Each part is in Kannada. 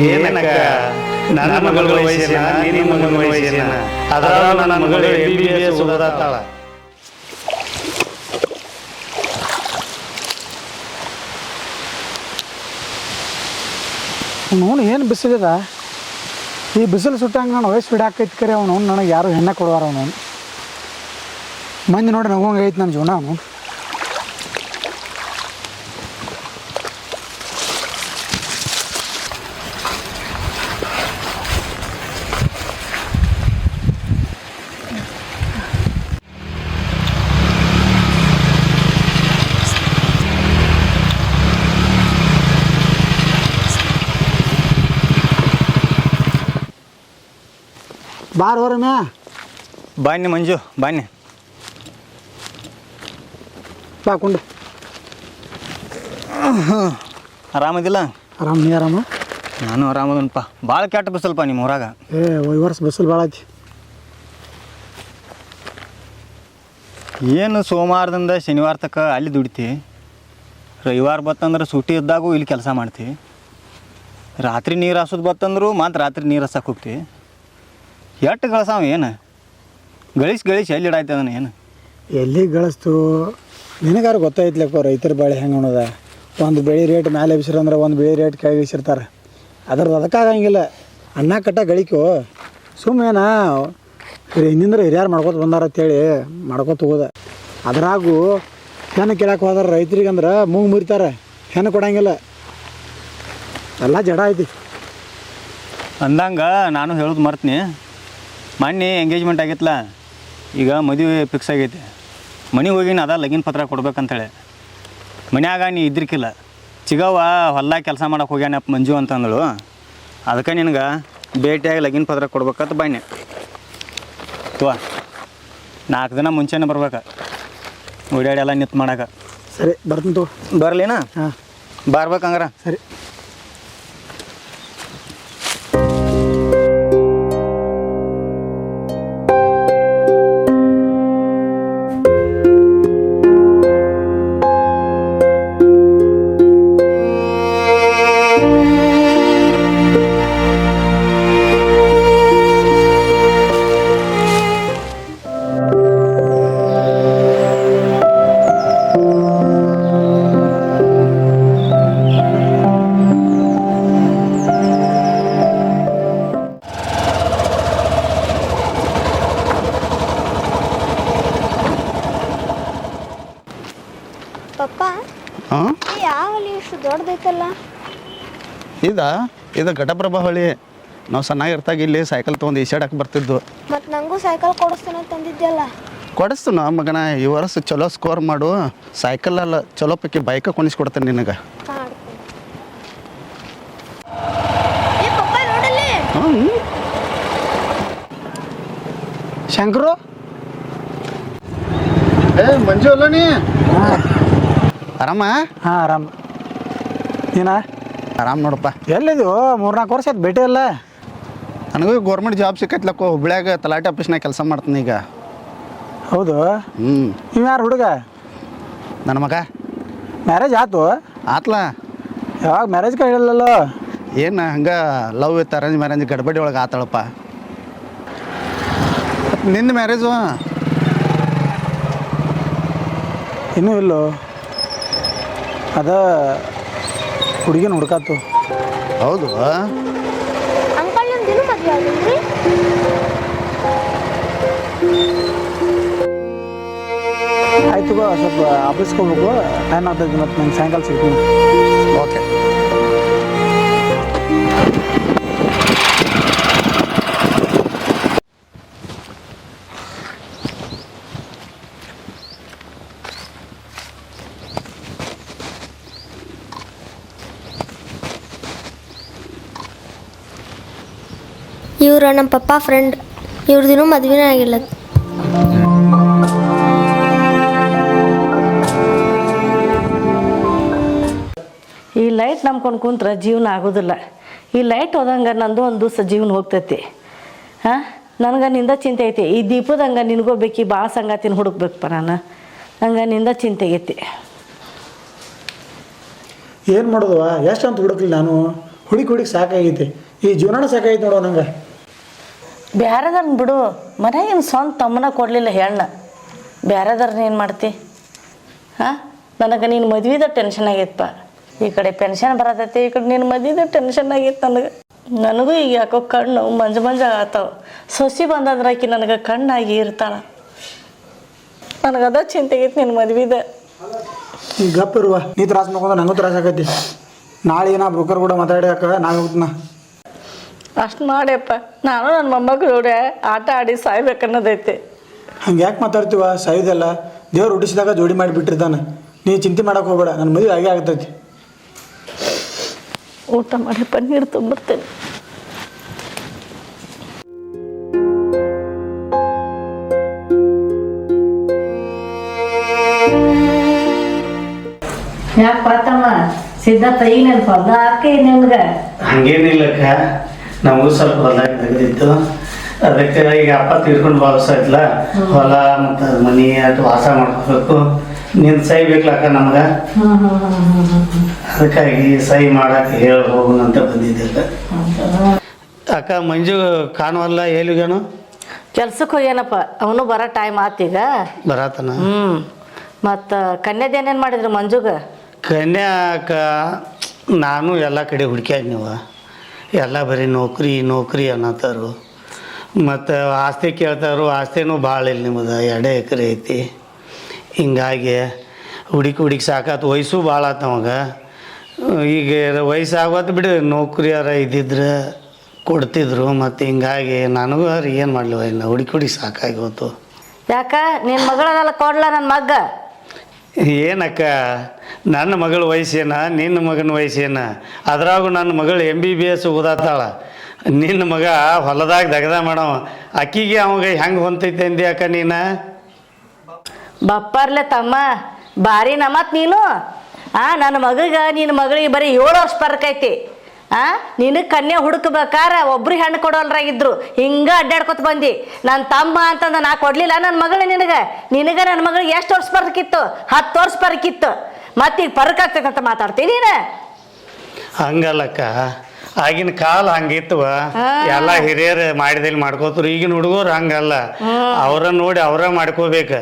ಏನಕ್ಕ ನನ್ನ ಮಗಳ ವಯಸ್ಸಿನ ನಿನ್ನ ಮಗನ ವಯಸ್ಸಿನ ಅದರ ನನ್ನ ಮಗಳು MBBS ಓದಾತಾಳ. ಅವನು ಏನು ಬಿಸಿಲಿದ ಈ ಬಿಸಿಲು ಸುಟ್ಟಂಗೆ ನಾನು ವಯಸ್ಸು ಬಿಡಾಕೈತಿ ಕರೆ ಅವನು ನನಗೆ ಯಾರು ಹೆಣ್ಣೆ ಕೊಡುವಾರ ಅವನು ಮಂದಿ ನೋಡಿ ನಗೋಂಗೆ ಐತಿ ನನ್ನ ಜೀವನ ಅವನು. ಬಾರ್ ಹೊರಮ್ಯಾ ಬಾಣ್ಣಿ ಮಂಜು ಬಾಣ್ಣಿ ಬಾ ಕೊಂಡು. ಆರಾಮದಿಲ್ಲ? ಆರಾಮ, ನೀ ಆರಾಮ? ನಾನು ಆರಾಮದನಪ್ಪ. ಭಾಳ ಕೆಟ್ಟ ಬಿಸಲ್ಪ ನಿಮ್ಮ ಊರಾಗ. ಈ ವರ್ಷ ಬಿಸಿಲು ಭಾಳ ಐತಿ. ಏನು ಸೋಮವಾರದಿಂದ ಶನಿವಾರ ತನಕ ಅಲ್ಲಿ ದುಡಿತಿ, ರವಿವಾರ ಬತ್ತಂದ್ರೆ ಸೂಟಿ ಇದ್ದಾಗೂ ಇಲ್ಲಿ ಕೆಲಸ ಮಾಡ್ತಿ, ರಾತ್ರಿ ನೀರು ಹಾಸೋದು ಬತ್ತಂದ್ರು ಮತ್ತು ರಾತ್ರಿ ನೀರು ಹಸಕ್ಕೆ ಹೋಗ್ತಿ. ಎಷ್ಟು ಗಳಸಾವ ಏನು ಗಳಿಸಿ ಎಲ್ಲಿ ಇಡಾಯ್ತು ಅದನ್ನು ಏನು ಎಲ್ಲಿ ಗಳಿಸ್ತು ನಿನಗಾರ ಗೊತ್ತಾಯ್ತಲಕ್ಕ ರೈತರ ಬೆಳೆ ಹೆಂಗೆ ಅನ್ನೋದ. ಒಂದು ಬೆಳೆ ರೇಟ್ ಮೇಲೆ ಎಬ್ಸಿರಂದ್ರೆ ಒಂದು ಬೆಳೆ ರೇಟ್ ಕೆಳಗೆ ಇಸಿರ್ತಾರೆ. ಅದ್ರದ್ದು ಅದಕ್ಕಾಗಂಗಿಲ್ಲ. ಅನ್ನ ಕಟ್ಟ ಗಳಿಕೋ ಸುಮ್ಮನೆ ಹಿಂದಿಂದ್ರೆ ಹಿರಿಯಾರು ಮಾಡ್ಕೊತ ಬಂದಾರ ಅಂತೇಳಿ ಮಾಡ್ಕೊತ ಹೋಗೋದ. ಅದ್ರಾಗೂ ಹೆಣ್ಣು ಕೇಳಕ್ಕೆ ಹೋದ್ರೆ ರೈತರಿಗೆ ಅಂದ್ರೆ ಮೂಗು ಮುರಿತಾರೆ, ಹೆಣ್ಣು ಕೊಡಂಗಿಲ್ಲ. ಎಲ್ಲ ಜಡ ಐತಿ ಅಂದಂಗೆ ನಾನು ಹೇಳೋದು ಮರ್ತೀನಿ. ಮೊನ್ನೆ ಎಂಗೇಜ್ಮೆಂಟ್ ಆಗೈತಲ್ಲ, ಈಗ ಮದುವೆ ಫಿಕ್ಸ್ ಆಗೈತಿ. ಮನೆಗೆ ಹೋಗಿನ ಅದ ಲಗಿನ ಪತ್ರ ಕೊಡ್ಬೇಕಂತೇಳಿ ಮನ್ಯಾಗ ನೀ ಇದ್ರಿಕಿಲ್ಲ. ಚಿಗವ್ವ ಹೊಲ್ದಾಗ ಕೆಲಸ ಮಾಡಕ್ಕೆ ಹೋಗ್ಯಾನಪ್ಪ ಮಂಜು ಅಂತಂದಳು. ಅದಕ್ಕೆ ನಿನಗೆ ಭೇಟಿಯಾಗಿ ಲಗಿನ ಪತ್ರ ಕೊಡ್ಬೇಕಂತ ಬನ್ನಿ ತೋ. 4 ದಿನ ಮುಂಚೆನೇ ಬರ್ಬೇಕು, ಓಡಾಡಿ ಎಲ್ಲ ನಿಂತು ಮಾಡಕ್ಕೆ. ಸರಿ ಬರ್ತೀನಿ ತೋ. ಬರಲಿನಾ? ಹಾಂ ಬರ್ಬೇಕಂಗಾರ. ಸರಿ. ಪಪ್ಪ, ಯಾವ ಹೊಳಿ ಇಷ್ಟು ದೊಡ್ಡದೈತಲ್ಲ? ಇದು ಘಟಪ್ರಭಾ ಹೊಳಿ. ನಾವು ಸಣ್ಣಾಗಿರ್ತಾಗ ಇಲ್ಲಿ ಸೈಕಲ್ ತೊಗೊಂಡು ಈಸಾಡಕ್ಕೆ ಬರ್ತಿದ್ದು. ಮತ್ತು ನನಗೂ ಸೈಕಲ್ ಕೊಡಿಸ್ತಾನೆ ತಂದಿದ್ದೆಲ್ಲ. ಕೊಡಿಸ್ತು ಮಗನ. ಈ ವರ್ಷ ಚಲೋ ಸ್ಕೋರ್ ಮಾಡು, ಸೈಕಲ್ ಅಲ್ಲ ಚಲೋ ಪೈಕಿ ಬೈಕ ಕೊಡಿಸ್ಕೊಡ್ತೇನೆ ನಿನಗೆ. ಶಂಕರು ಮಂಜು ಅಲ್ಲ ನೀ? ಆರಾಮ? ಹಾಂ ಆರಾಮ. ನೀನಾ? ಆರಾಮ್ ನೋಡಪ್ಪ. ಎಲ್ಲಿದು 3-4 ವರ್ಷ ಆಯ್ತು ಭೇಟಿ ಇಲ್ಲ. ನನಗೂ ಗೌರ್ಮೆಂಟ್ ಜಾಬ್ ಸಿಕ್ಕೈತ್ಲಕ್ಕೋ. ಹುಬ್ಳ್ಯಾಗ ತಲಾಟೆ ಆಫೀಸ್ನಾಗ ಕೆಲಸ ಮಾಡ್ತೀನಿ ಈಗ. ಹೌದು? ನೀವು ಯಾರು ಹುಡುಗ? ನನ್ನ ಮಗ. ಮ್ಯಾರೇಜ್ ಆಯ್ತು? ಆತ್ಲ. ಯಾವಾಗ ಮ್ಯಾರೇಜ್ ಹೇಳಿಲ್ಲಲ್ಲ? ಏನು ಹಂಗೆ ಲವ್ ವಿತ್ ಅರೇಂಜ್ ಮ್ಯಾರೇಜ್ ಗಡ್ಬಡಿ ಒಳಗೆ ಆತಾಳಪ್ಪ. ನಿಂದು ಮ್ಯಾರೇಜು? ಇನ್ನೂ ಇಲ್ಲೋ. ಅದ ಹುಡುಗಿನ ಹುಡ್ಕಾತು. ಹೌದು? ಅಂಕಲ್ ನಂದಿನ್ನೂ ಮದುವೆ ಆಗಿಲ್ರಿ? ಆಯ್ತು ಗೋ, ಸ್ವಲ್ಪ ಆಫೀಸ್ಗೆ ಹೋಗ್ಬೇಕು, ಟೈಮ್ ಆಗ್ತೈತಿ. ಮತ್ತು ನಂಗೆ ಸಾಯಂಕಾಲ ಸಿಗ್ತೀನಿ. ಓಕೆ. ಇವ್ರ ನಮ್ಮ ಪಪ್ಪ ಫ್ರೆಂಡ್, ಇವ್ರದಿನ್ನೂ ಮದ್ವೆನೇ ಆಗಿಲ್ಲ. ಈ ಲೈಟ್ ನಂಬ್ಕೊಂಡು ಕುಂತ್ರೆ ಜೀವನ ಆಗೋದಿಲ್ಲ. ಈ ಲೈಟ್ ಹೋದಂಗೆ ನಂದು ಒಂದು ದಿವಸ ಜೀವನ ಹೋಗ್ತೈತಿ. ಹಾಂ, ನನಗೆ ನಿಂದ ಚಿಂತೆ ಐತಿ. ಈ ದೀಪದಂಗೆ ನಿನಗೂ ಬೇಕಿ ಭಾಳ ಸಂಗಾತಿನ ಹುಡುಕ್ಬೇಕಪ್ಪ ನಾನು. ನಂಗೆ ನಿಂದ ಚಿಂತೆ ಐತಿ. ಏನು ಮಾಡೋದು ಎಷ್ಟು ಅಂತ ಹುಡುಕ್ಲಿ ನಾನು, ಹುಡುಕಿ ಸಾಕಾಗೈತಿ. ಈ ಜೀವನ ಸಾಕಾಗೈತಿ ನೋಡೋ ನಂಗೆ. ಬ್ಯಾರೆದವ್ರನ್ನ ಬಿಡು, ಮನೆಗಿನ ಸ್ವಂತ ತಮ್ಮನ ಕೊಡಲಿಲ್ಲ ಹೆಣ್ಣು, ಬ್ಯಾರೆದವ್ರನ್ನ ಏನು ಮಾಡ್ತಿ? ಹಾಂ, ನನಗೆ ನೀನು ಮದ್ವಿದ ಟೆನ್ಷನ್ ಆಗೈತಪ್ಪ. ಈ ಕಡೆ ಪೆನ್ಷನ್ ಬರತೈತಿ, ಈ ಕಡೆ ನೀನು ಮದ್ವಿದ ಟೆನ್ಷನ್ ಆಗೈತೆ ನನಗೂ ಈಗ ಯಾಕೋ ಕಣ್ಣು ಮಂಜ ಆಗತ್ತಾವ. ಸೊಸಿ ಬಂದಂದ್ರೆ ಆಕಿ ನನಗೆ ಕಣ್ಣಾಗಿ ಇರ್ತಾಳೆ. ನನಗದ ಚಿಂತೆ ಆಗೈತಿ ನಿನ್ನ ಮದ್ವಿದ. ಈಗ ಗಪ್ಪ ಇರುವ, ನೀ ತ್ರಾಸ ಮಾಡ್ಕೊಂಡ್ರೆ ನನಗೂ ತ್ರಾಸ ಆಗೈತಿ. ನಾಳೆ ನಾ ಬ್ರೋಕರ್ ಕೂಡ ಮಾತಾಡ್ಯಾಕ ನಾ ಹೋಗ್ತೀನ. ಅಷ್ಟು ಮಾಡ್ಯಪ್ಪ, ನಾನು ನನ್ನ ಮೊಮ್ಮಗಳು ಆಟ ಆಡಿ ಸಾಯ್ಬೇಕನ್ನೋದೈತಿ. ಹಂಗೆ ಯಾಕೆ ಮಾತಾಡ್ತೀವ? ಸಾಯುದಲ್ಲ, ದೇವ್ರು ಹುಟ್ಟಿಸಿದಾಗ ಜೋಡಿ ಮಾಡಿ ಬಿಟ್ಟಿರ್ತಾನೆ. ನೀ ಚಿಂತೆ ಮಾಡಕ್ಕೆ ಹೋಗ್ಬೇಡ, ನನ್ನ ಮದುವೆ ಆಗೇ ಆಗ್ತೈತಿ. ಊಟ ಮಾಡಿಯಪ್ಪ, ನೀರು ತುಂಬಿರ್ತೇನೆ. ಯಾಕೆ ತಮ್ಮ ಸಿದ್ಧಾರ್ಥ ಈಗ ನೆನಪು ಅದ ಅಕ್ಕ ನಿಮ್ಗೆ? ಹಂಗೇನಿಲ್ಲಕ್ಕ, ನಮಗೂ ಸ್ವಲ್ಪ ಹೊಲ ತೆಗೆದಿತ್ತು. ಅದಕ್ಕೆ ಈಗ ಅಪ್ಪ ತೀರ್ಕೊಂಡು ಭಾವಿಸ ಐತ್ಲ, ಹೊಲ ಮತ್ತು ಮನೆ ಅದು ವಾಸ ಮಾಡ್ಕೋಬೇಕು. ನಿನ್ನ ಸೈ ಬೇಕಲಕ್ಕ ನಮ್ಗೆ, ಅದಕ್ಕಾಗಿ ಸೈ ಮಾಡಕ್ಕೆ ಹೇಳಿ ಹೋಗೋಣಂತ ಬಂದಿದ್ದೆ. ಅಕ್ಕ ಮಂಜು ಕಾಣುವಲ್ಲ, ಎಲ್ಲಿಗೇನು? ಕೆಲ್ಸಕ್ಕೆ ಹೋಗ್ಯಾನಪ್ಪ, ಅವನು ಬರೋ ಟೈಮ್ ಆತೀಗ. ಬರತನ? ಮತ್ತು ಕನ್ಯಾದೇನೇನು ಮಾಡಿದ್ರು ಮಂಜುಗೆ? ಕನ್ಯಾಕ ನಾನು ಎಲ್ಲ ಕಡೆ ಹುಡುಕ್ಯಾಗ ನೀವು ಎಲ್ಲ ಬರೀ ನೌಕರಿ ಅನ್ನತ್ತಾರು. ಮತ್ತು ಆಸ್ತಿ ಕೇಳ್ತಾರು, ಆಸ್ತಿನೂ ಭಾಳ ಇಲ್ಲ ನಿಮ್ಮದು, 2 ಎಕರೆ ಐತಿ. ಹಿಂಗಾಗಿ ಹುಡುಕಿ ಸಾಕಾತು. ವಯಸ್ಸು ಭಾಳ ಆತು ನಮಗೆ. ಈಗ ವಯಸ್ಸಾಗೋದು ಬಿಡು, ನೌಕರಿಯಾರ ಇದ್ದಿದ್ರೆ ಕೊಡ್ತಿದ್ರು. ಮತ್ತು ಹಿಂಗಾಗಿ ನನಗೂ ಏನು ಮಾಡಲಿವ, ಇನ್ನು ಹುಡುಕಿ ಸಾಕಾಗಿ ಹೋತು. ಯಾಕ ನಿನ್ನ ಮಗಳನ್ನೆಲ್ಲ ಕೊಡ್ಲ ನನ್ನ ಮಗ್ಗ? ಏನಕ್ಕ, ನನ್ನ ಮಗಳ ವಯಸ್ಸೇನ, ನಿನ್ನ ಮಗನ ವಯಸ್ಸೇನ? ಅದ್ರಾಗೂ ನನ್ನ ಮಗಳು MBBS ಓದಾತಾಳ. ನಿನ್ನ ಮಗ ಹೊಲದಾಗ ದಗದ ಮಾಡವ. ಅಕ್ಕಿಗೆ ಅವಾಗ ಹೆಂಗೆ ಹೊಂತೈತೆ ಅಂದಿ ಅಕ್ಕ ನೀನು? ಬಪ್ಪರ್ಲೆ ತಮ್ಮ, ಭಾರಿ ನಮತ್ ನೀನು. ನನ್ನ ಮಗಳಿಗೆ ನಿನ್ನ ಮಗಳಿಗೆ ಬರೀ 7 ವರ್ಷ ಫರ್ಕ್ ಐತಿ. ನಿನಗೆ ಕನ್ಯಾ ಹುಡುಕ್ಬೇಕಾರ ಒಬ್ರು ಹೆಣ್ಣು ಕೊಡೋಲ್ರಾಗಿದ್ರು, ಹಿಂಗೆ ಅಡ್ಡಾಡ್ಕೊತ ಬಂದು. ನನ್ನ ತಮ್ಮ ಅಂತಂದು ನಾ ಕೊಡಲಿಲ್ಲ ನನ್ನ ಮಗಳು ನಿನಗೆ. ನನ್ನ ಮಗಳಿಗೆ ಎಷ್ಟು ವರ್ಷ ಫರ್ಕಿತ್ತು? 10 ವರ್ಷ ಫರ್ಕಿತ್ತು. ಮತ್ತೀಗ ಫರ್ಕ್ ಆಗ್ತೈತೆ ಅಂತ ಮಾತಾಡ್ತೀನಿ ನೀನು? ಹಂಗಲ್ಲಕ್ಕ, ಆಗಿನ ಕಾಲ ಹಂಗಿತ್ತವ. ಎಲ್ಲ ಹಿರಿಯರು ಮಾಡಿದಲ್ಲಿ ಮಾಡ್ಕೋತರು. ಈಗಿನ ಹುಡುಗರು ಹಂಗಲ್ಲ, ಅವ್ರ ನೋಡಿ ಅವ್ರ ಮಾಡ್ಕೋಬೇಕು.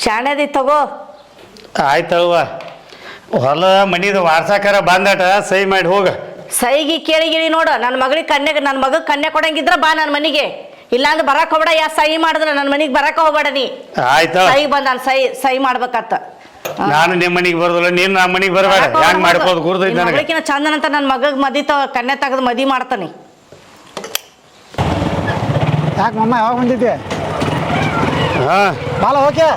ಶಾಣೆದಿ ತಗೋ. ಆಯ್ತವ, ಹೊಲ ಮನಿದು ವಾರ್ಸಾಕಾರ ಬಂದಾಟ ಸೈ ಮಾಡಿ ಹೋಗ. ಸೈಗಿ ಕೇಳಿಗಿಳಿ ನೋಡು. ನನ್ನ ಮಗ ಕನ್ಯಾ ಕೊಡಂಗಿದ್ರ ಬಾ ನನ್ನ ಮನೆಗೆ, ಇಲ್ಲಾಂದ್ರೆ ಬರಕ್ ಹೋಗ್ಬೇಡ. ಸೈ ಮಾಡಿದ್ರೆ ನನ್ನ ಮನೆಗೆ ಬರಕ ಹೋಗ್ಬೇಡ ನೀ. ಆಯ್ತು, ಸೈ ಬಂದ ಸೈ ಮಾಡ್ಬೇಕತ್ತ. ನಾನು ನಿಮ್ಮ ಮನೆಗೆ ಬರೋದಿಲ್ಲ, ನೀನು ನಮ್ಮ ಮನೆಗೆ ಬರಬೇಡ. ಹೆಂಗ್ ಮಾಡ್ಕೋದು ಗುರ್ದೈತಿ ನನಗೆ. ಚಂದನಂತ ನನ್ನ ಮಗಗೆ ಕನ್ಯಾ ತೆಗೆದು ಮದಿ ಮಾಡ್ತಾನೆ. ಯಾಕೆ ಮಮ್ಮ ಯಾವಾಗ ಬಂದಿದ್ದೆ? ಹಾಂ, ಬಾಲ ಓಕೆ.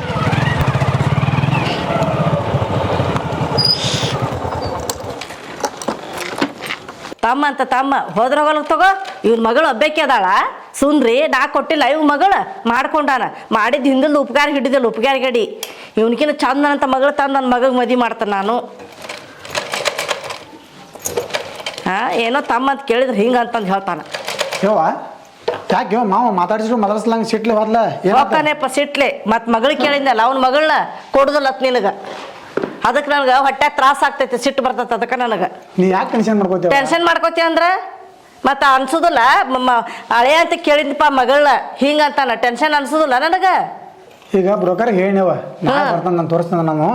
ತಮ್ಮ ಹೋದ್ರೋಗಲ್ ತಗೋ. ಇವ್ನ ಮಗಳು ಒಬ್ಬಾಕಿ ಅದಾಳ ಸುಂದ್ರಿ, ನಾ ಕೊಟ್ಟಿಲ್ಲ. ಇವ್ ಮಗಳು ಮಾಡ್ಕೊಂಡಾನ, ಮಾಡಿದ್ದು ಹಿಂದಿಲ್ದ ಉಪಕಾರ ಹಿಡಿದಿಲ್ಲ, ಉಪಕಾರ ಗಡಿ. ಇವನ್ಕಿನ್ನ ಚಂದನಂತ ಮಗಳು ತಂದು ನನ್ನ ಮಗಗೆ ಮದಿ ಮಾಡ್ತಾನೆ ನಾನು. ಏನೋ ತಮ್ಮ ಅಂತ ಕೇಳಿದ್ರೆ ಹಿಂಗಂತಂದು ಹೇಳ್ತಾನೆ. ಯವ್ವ ಯಾಕೆ ಮಾವ ಮಾತಾಡಿಸಿದ್ರು ಮದರ್ಸ್ಲಂಗೆ ಸಿಟ್ಲಿ ಹೋದ್ಲ? ಹೋಗ್ತಾನೆಪ್ಪ ಸಿಟ್ಲೆ. ಮತ್ತು ಮಗಳಿಗೆ ಕೇಳಿದ್ನಲ್ಲ, ಅವ್ನ ಮಗಳನ್ನ ಕೊಡುದಿಲ್ಲತ್ ನಿನಗೆ. ಅದಕ್ಕೆ ನನಗೆ ಹೊಟ್ಟೆ ತ್ರಾಸ ಆಗ್ತೈತಿ, ಸಿಟ್ಟು ಬರ್ತೈತೆ. ಅದಕ್ಕೆ ನನಗೆ ನೀ ಯಾಕೆ ಟೆನ್ಷನ್ ಮಾಡ್ಕೋತಿ ಅಂದ್ರೆ ಮತ್ತು ಅನ್ಸೋದಿಲ್ಲ. ಹಳೆ ಅಂತ ಕೇಳಿದ್ನಪ್ಪ ಮಗಳನ್ನ ಹಿಂಗಂತಾನ, ಟೆನ್ಷನ್ ಅನ್ಸೋದಿಲ್ಲ ನನಗೆ. ಈಗ ಬ್ರೋಕರ್ ಹೇಳಿವ ಬರ್ತಾನೆ, ನಾನು ತೋರಿಸ್ತಾನೆ. ನಾನು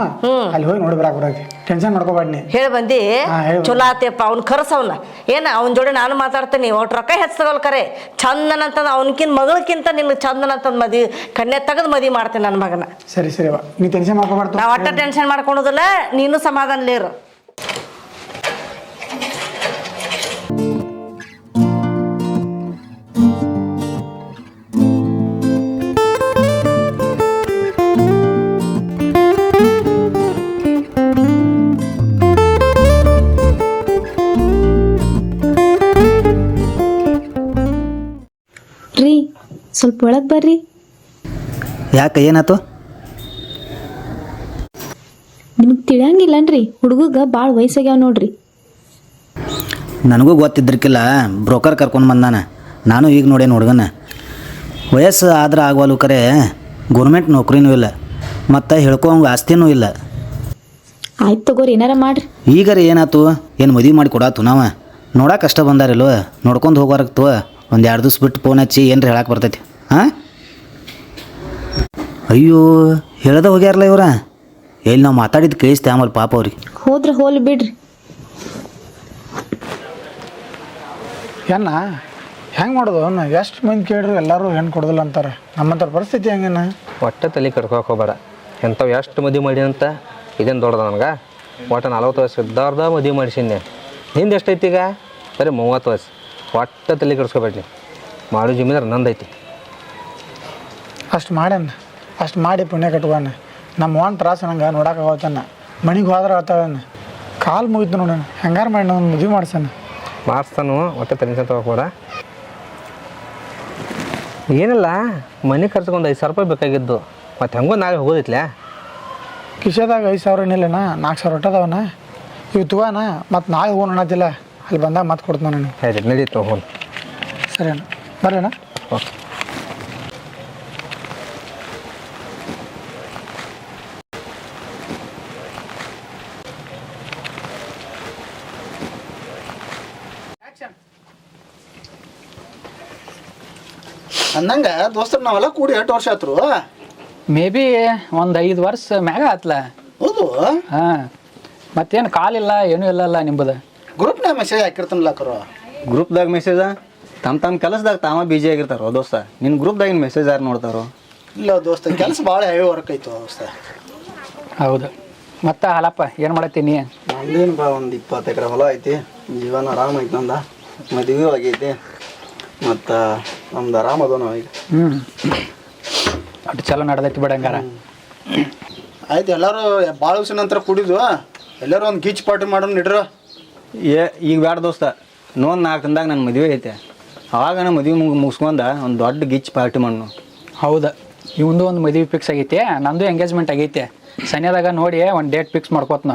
ಅಲ್ಲಿ ಹೋಗಿ ನೋಡಿ ಬರಾಕ್ ಟೆನ್ಷನ್ ಮಾಡ್ಕೋಬೇಡ ನೀ. ಹೇಳಿ ಬಂದು ಚಲೋ ಆತಪ್ಪ. ಅವ್ನು ಕರ್ಸವನ್ನ ಏನು, ಅವನ ಜೋಡಿ ನಾನು ಮಾತಾಡ್ತೀನಿ. ಒಟ್ಟು ರೊಕ್ಕ ಹೆಚ್ಚಗಲ್ ಕರೆ. ಚಂದನಂತಂದು ಮಗಳಕ್ಕಿಂತ ನಿನ್ಗೆ ಚಂದನಂತಂದು ಮದಿ ಕನ್ಯಾ ತೆಗೆದು ಮದಿ ಮಾಡ್ತೀನಿ ನನ್ನ ಮಗನ. ಸರಿ ನೀ ಟೆನ್ಷನ್ ಮಾಡ್ಕೋಬಾರ್ದು. ನಾವು ಒಟ್ಟ ಟೆನ್ಷನ್ ಮಾಡ್ಕೊಳೋದಿಲ್ಲ, ನೀನು ಸಮಾಧಾನಲೇರು. ರೀ ಸ್ವಲ್ಪ ಒಳಗೆ ಬರ್ರಿ. ಯಾಕೆ ಏನಾಯ್ತು? ನಿಮಗೆ ತಿಳಿಯಂಗಿಲ್ಲನ್ರಿ, ಹುಡುಗಗೆ ಭಾಳ ವಯಸ್ಸಾಗ್ಯಾವ ನೋಡ್ರಿ. ನನಗೂ ಗೊತ್ತಿದ್ರಕ್ಕಿಲ್ಲ ಬ್ರೋಕರ್ ಕರ್ಕೊಂಡು ಬಂದಾನ. ನಾನು ಈಗ ನೋಡೇನು ಹುಡುಗನ ವಯಸ್ಸು ಆದ್ರೆ ಆಗವಲ್ಲು, ಕರೆ ಗೌರ್ಮೆಂಟ್ ನೌಕರಿನೂ ಇಲ್ಲ, ಮತ್ತು ಹೇಳ್ಕೊಂಗೆ ಆಸ್ತಿನೂ ಇಲ್ಲ. ಆಯ್ತು ತಗೋರಿ, ಏನಾರ ಮಾಡ್ರಿ. ಈಗಾರ ಏನಾಯ್ತು? ಏನು ಮದುವೆ ಮಾಡಿ ಕೊಡಾತು ನಾವು ನೋಡಕ್ಕೆ ಕಷ್ಟ ಬಂದಾರಿಲ್ವ, ನೋಡ್ಕೊಂಡು ಹೋಗೋರಕ್ತು. ಒಂದು 2 ದಿವ್ಸ ಬಿಟ್ಟು ಫೋನ್ ಹಚ್ಚಿ ಏನರ ಹೇಳಕ್ಕೆ ಬರ್ತೈತಿ. ಹಾಂ, ಅಯ್ಯೋ ಹೇಳ್ದೆ ಹೋಗ್ಯಾರಲ್ಲ ಇವ್ರ. ಎಲ್ಲಿ ನಾವು ಮಾತಾಡಿದ್ದು ಕೇಳಿಸ್ತೆ ಆಮೇಲೆ ಪಾಪ ಅವ್ರಿಗೆ. ಹೋದ್ರೆ ಹೋಲಿ ಬಿಡ್ರಿ. ಏನ ಹೆಂಗೆ ಮಾಡೋದು? ಎಷ್ಟು ಮಂದಿ ಕೇಳ್ರಿ ಎಲ್ಲರೂ ಹೆಣ್ಣು ಕೊಡೋದಿಲ್ಲ ಅಂತಾರೆ. ನಮ್ಮಂಥ ಪರಿಸ್ಥಿತಿ ಹೆಂಗೇನ? ಒಟ್ಟೆ ತಲೆ ಕಡ್ಕೋಕೆ ಹೋಗ್ಬೇಡ. ಎಂಥವು ಎಷ್ಟು ಮದುವೆ ಮಾಡಿ ಅಂತ ಇದೇನು ದೊಡ್ಡದ ನನಗೆ. ಒಟ್ಟು 40 ವರ್ಷ ಇದ್ದಾರ್ದ ಮದುವೆ ಮಾಡಿಸಿನಿ. ನಿಂದು ಎಷ್ಟೈತಿ ಈಗ? ಬರೀ 30 ವರ್ಷ. ಒಟ್ಟೆ ತಲೆ ಕಡ್ಸ್ಕೊಬೇಡಿ. ಮಾಡೋ ಜಮೀದಾರ ನಂದೈತಿ. ಅಷ್ಟು ಮಾಡ್ಯಾನ, ಅಷ್ಟು ಮಾಡಿ ಪುಣ್ಯ ಕಟ್ಕೋಣ. ನಮ್ಮ ಒಂದು ತ್ರಾಸ ನಂಗೆ ನೋಡಕ್ಕೆ ಹೋಗ್ತಾನ. ಮನೆಗೆ ಹೋದ್ರೆ ಹೇಳ್ತಾವನ್ನ ಕಾಲು ಮುಗಿತು ನೋಡೋಣ. ಹೆಂಗಾರು ಮಾಡಿ ನಾನು ಮದುವೆ ಮಾಡ್ಸಣ. ಮಾಡಿಸ್ತಾನು, ಒಟ್ಟೆ ತಲೆ ತಗೋಬೇಡ. ಏನಿಲ್ಲ, ಮನೆ ಖರ್ಚಿಗೆ ಒಂದು 5,000 ರೂಪಾಯಿ ಬೇಕಾಗಿದ್ದು. ಮತ್ತು ಹೆಂಗೋ ನಾಳೆ ಹೋಗೋದಿತ್ಲೆ. ಕಿಶೆದಾಗ 5,000 ಏನಿಲ್ಲಣ್ಣ, 4,000 ಒಟ್ಟದವನ. ಇವು ತುವಾನ ಮತ್ತು ನಾಳೆ ಹೋಗೋಣ ಅನ್ನತ್ತಿಲ್ಲ. ಅಲ್ಲಿ ಬಂದಾಗ ಮತ್ತೆ ಕೊಡ್ತಾನ ನನಗೆ. ಆಯ್ತು, ನಡೀತು ಹೋಗೋಣ. ಸರಿ ಅಣ್ಣ, ಬರ್ರಿ ಅಣ್ಣ. ಓಕೆ. ಅಂದಂಗೆ ದೋಸ್ತರು ನಾವೆಲ್ಲ ಕೂಡಿ 8 ವರ್ಷ ಆತ್ರು. ಮೇ ಬಿ ಒಂದು 5 ವರ್ಷ ಮ್ಯಾಗ ಆತ್ಲ. ಹೌದು. ಹಾಂ, ಮತ್ತೇನು ಕಾಲಿಲ್ಲ ಏನೂ ಇಲ್ಲಲ್ಲ ನಿಂಬದು. ಗ್ರೂಪ್ನಾಗ ಮೆಸೇಜ್ ಹಾಕಿರ್ತಾನಲ್ಲ ಕರೋ. ಗ್ರೂಪ್ದಾಗ ಮೆಸೇಜ ತಮ್ಮ ಕೆಲಸದಾಗ ತಾವ ಬಿಜಿ ಆಗಿರ್ತಾರೋ ದೋಸ್ತ. ನಿನ್ನ ಗ್ರೂಪ್ದಾಗಿನ ಮೆಸೇಜ್ ಯಾರು ನೋಡ್ತಾರೋ? ಇಲ್ಲ ದೋಸ್ತ, ಕೆಲಸ ಭಾಳ ಹೆವಿ ವರ್ಕ್ ಆಯ್ತು ದೋಸ್ತ. ಹೌದು. ಮತ್ತೆ ಹಾಲಪ್ಪ ಏನು ಮಾಡತ್ತೀನಿ? ನಂದೇನು ಬಾ, ಒಂದು 20 ಎಕರೆ ಹೊಲ ಐತಿ. ಜೀವನ ಆರಾಮ ಐತಿ ನಂದ. ಮದುವೆ ಆಗೈತಿ, ಮತ್ತು ನಮ್ದು ಆರಾಮ ಅದ ನಾವು ಈಗ. ಅಷ್ಟು ಚಲೋ ನಡೆದೈತಿ ಬಿಡ ಹಂಗಾರ. ಆಯ್ತು, ಎಲ್ಲರೂ ಭಾಳ ದಿವಸ ನಂತರ ಕುಡಿದು ಎಲ್ಲರೂ ಒಂದು ಗೀಚ್ ಪಾರ್ಟಿ ಮಾಡೋಣ ನಿಡ್ರ. ಈಗ ಬೇಡ ದೋಸ್ತ, ಇನ್ನೊಂದು 4 ದಿನದಾಗ ನನ್ನ ಮದುವೆ ಐತೆ. ಅವಾಗ ನಾನು ಮದುವೆ ಮುಗಿಸ್ಕೊಂಡ ಒಂದು ದೊಡ್ಡ ಗಿಚ್ ಪಾರ್ಟಿ ಮಾಡೋಣ. ಹೌದು, ಇವಂದು ಒಂದು ಮದುವೆ ಫಿಕ್ಸ್ ಆಗೈತೆ, ನಂದು ಎಂಗೇಜ್ಮೆಂಟ್ ಆಗೈತೆ. ಸನ್ಯದಾಗ ನೋಡಿ ಒಂದು ಡೇಟ್ ಫಿಕ್ಸ್ ಮಾಡ್ಕೋತ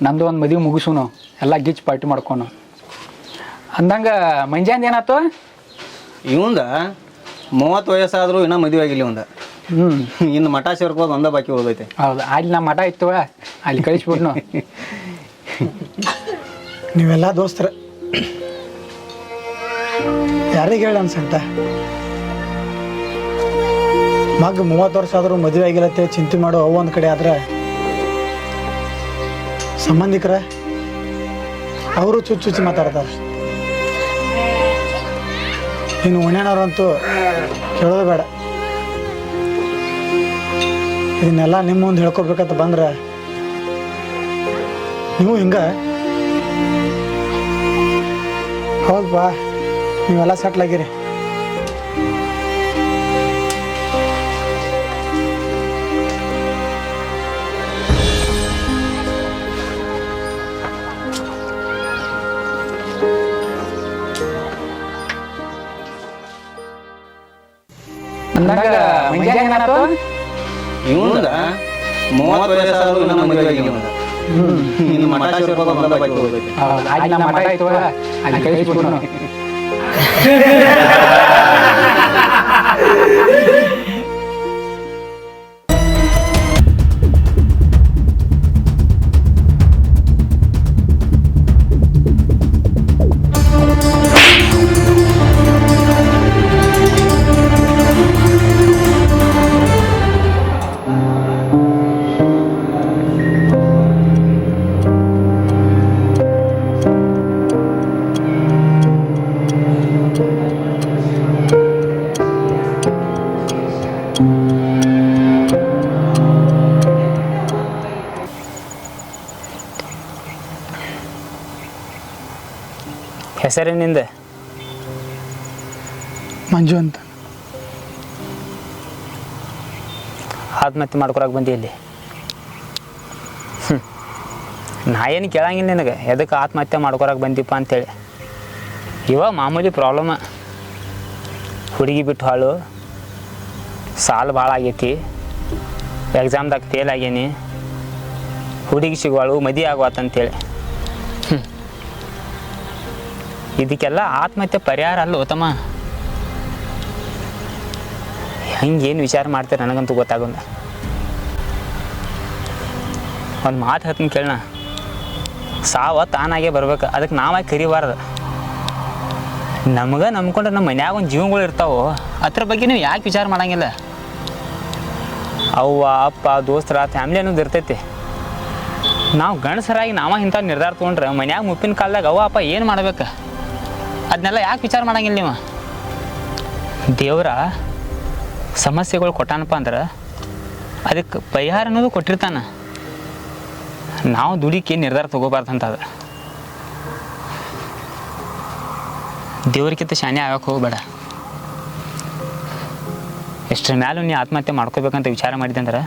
ನಂದು ಒಂದು ಮದುವೆ ಮುಗಿಸೋನು, ಎಲ್ಲ ಗಿಚ್ ಪಾರ್ಟಿ ಮಾಡ್ಕೊನು ಅಂದಂಗೆ. ಮಂಜಾಂದ ಏನಾಯ್ತು? ಇವಂದ 30 ವಯಸ್ಸಾದರೂ ಇನ್ನೂ ಮದುವೆ ಆಗಿಲ್ಲ ಇವಂದ. ಇನ್ನು ಮಠ ಸೇರ್ಕೋದು ಒಂದ ಬಾಕಿ ಹೋಗೈತೆ. ಹೌದು, ಅಲ್ಲಿ ನಮ್ಮ ಮಠ ಇತ್ತು, ಅಲ್ಲಿ ಕಳಿಸ್ಬಿಟ್ನು. ನೀವೆಲ್ಲ ದೋಸ್ತರ ಯಾರಿಗೆ ಹೇಳಿ ಅನ್ಸಂತ? ಮಗ 30 ವರ್ಷ ಆದರೂ ಮದುವೆ ಆಗಿಲ್ಲತ್ತೆ ಚಿಂತೆ ಮಾಡೋ ಅವು ಒಂದು ಕಡೆ ಆದ್ರೆ, ಸಂಬಂಧಿಕರ ಅವರು ಚುಚ್ಚು ಮಾತಾಡ್ತಾರೆ. ಇನ್ನು ಉಣ್ಯಾನವ್ರಂತೂ ಕೇಳೋದು ಬೇಡ. ಇದನ್ನೆಲ್ಲ ನಿಮ್ಮ ಮುಂದೆ ಹೇಳ್ಕೊಬೇಕಂತ ಬಂದ್ರೆ ನೀವು ಹಿಂಗೆ. ಹೌದಪ್ಪ, ನೀವೆಲ್ಲ ಸೆಟ್ಲ್ ಆಗಿರಿ. ಅಂದಾಗ ಮಂಜಾನ ಏನಾಯ್ತು? ಇವಂದ 30 ವಯಸ್ಸಾದರೂ ಇನ್ನೂ ಮದುವೆ ಆಗಿಲ್ಲ ಇವಂದ. ಇನ್ನು ಮಠ ಸೇರ್ಕೋದು ಒಂದ ಬಾಕಿ ಹೋಗೈತೆ. ಹೌದು, ಅಲ್ಲಿ ನಮ್ಮ ಮಠ ಇತ್ತು, ಅಲ್ಲಿ ಕಳಿಸ್ಬಿಟ್ನು. ಹೆಸರೇನಿಂದ? ಮಂಜು ಅಂತ. ಆತ್ಮಹತ್ಯೆ ಮಾಡ್ಕೊಳಕ್ಕೆ ಬಂದಿ ಇಲ್ಲಿ? ನಾ ಏನು ಕೇಳಂಗಿಲ್ಲ ನಿನಗೆ, ಎದಕ್ಕೆ ಆತ್ಮಹತ್ಯೆ ಮಾಡ್ಕೊಳಕ್ಕೆ ಬಂದಿಪ್ಪ ಅಂತೇಳಿ. ಇವಾಗ ಮಾಮೂಲಿ ಪ್ರಾಬ್ಲಮ. ಹುಡುಗಿ ಬಿಟ್ಟು ಹಾಳು ಸಾಲ ಭಾಳ ಆಗೈತಿ, ಎಕ್ಸಾಮ್ದಾಗ ಫೇಲ್ ಆಗೇನಿ, ಹುಡುಗಿ ಸಿಗುವಾಳು ಮದುವೆ ಆಗುವತ್ತಂತೇಳಿ. ಇದಕ್ಕೆಲ್ಲ ಆತ್ಮಹತ್ಯೆ ಪರಿಹಾರ ಅಲ್ಲ ತಮ್ಮ. ಹಂಗೇನು ವಿಚಾರ ಮಾಡ್ತಾರೆ ನನಗಂತೂ ಗೊತ್ತಾಗಲ್ಲ. ಒಂದು ಮಾತು ಹೇಳ್ತೀನಿ ಕೇಳೋಣ, ಸಾವ ತಾನಾಗೇ ಬರ್ಬೇಕು, ಅದಕ್ಕೆ ನಾವಾಗಿ ಕರಿಬಾರ್ದು. ನಮ್ಗೆ ನಂಬ್ಕೊಂಡ್ರೆ ನಮ್ಮ ಮನ್ಯಾಗ ಒಂದು ಜೀವಗಳು ಇರ್ತಾವೆ, ಅದ್ರ ಬಗ್ಗೆ ನೀವು ಯಾಕೆ ವಿಚಾರ ಮಾಡಂಗಿಲ್ಲ? ಅವ್ವ ಅಪ್ಪ ದೋಸ್ತರ ಫ್ಯಾಮಿಲಿ ಅನ್ನೋದು ಇರ್ತೈತಿ. ನಾವು ಗಂಡಸರಾಗಿ ಇಂಥ ನಿರ್ಧಾರ ತೊಗೊಂಡ್ರೆ ಮನ್ಯಾಗ ಮುಪ್ಪಿನ ಕಾಲದಾಗ ಅವ್ವ ಅಪ್ಪ ಏನು ಮಾಡ್ಬೇಕು ಅದನ್ನೆಲ್ಲ ಯಾಕೆ ವಿಚಾರ ಮಾಡಂಗಿಲ್ಲ ನೀವು? ದೇವ್ರ ಸಮಸ್ಯೆಗಳು ಕೊಟ್ಟಾನಪ್ಪ ಅಂದ್ರೆ ಅದಕ್ಕೆ ಪರಿಹಾರ ಅನ್ನೋದು ಕೊಟ್ಟಿರ್ತಾನೆ. ನಾವು ದುಡಿಕೆ ನಿರ್ಧಾರ ತೊಗೋಬಾರ್ದಂತದ. ದೇವ್ರಿಗಿಂತ ಶಾನೆ ಆಗಕ್ಕೆ ಹೋಗಬೇಡ. ಎಷ್ಟರ ಮ್ಯಾಲೂ ನೀ ಆತ್ಮಹತ್ಯೆ ಮಾಡ್ಕೋಬೇಕಂತ ವಿಚಾರ ಮಾಡಿದೆ ಅಂದ್ರೆ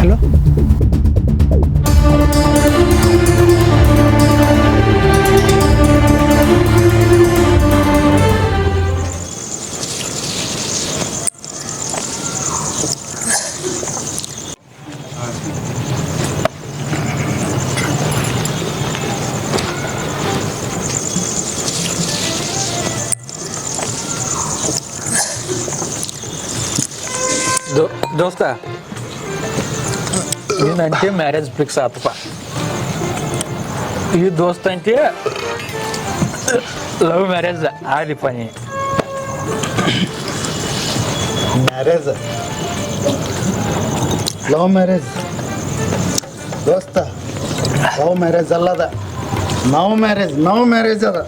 ಹಲೋ ದೋಸ್ತ ನಿನ್ನ ಅಂಟಿ ಮ್ಯಾರೇಜ್ ಫಿಕ್ಸ್ ಆತಪ್ಪ. ಈ ದೋಸ್ತ ಅಂಟಿ ಲವ್ ಮ್ಯಾರೇಜ್ ಆಲಿಪ್ಪ. ನೀ ಮ್ಯಾರೇಜ್ ಲವ್ ಮ್ಯಾರೇಜ್ ದೋಸ್ತ, ಲವ್ ಮ್ಯಾರೇಜ್ ಅಲ್ಲದ, ನವ್ ಮ್ಯಾರೇಜ್ ಅದ.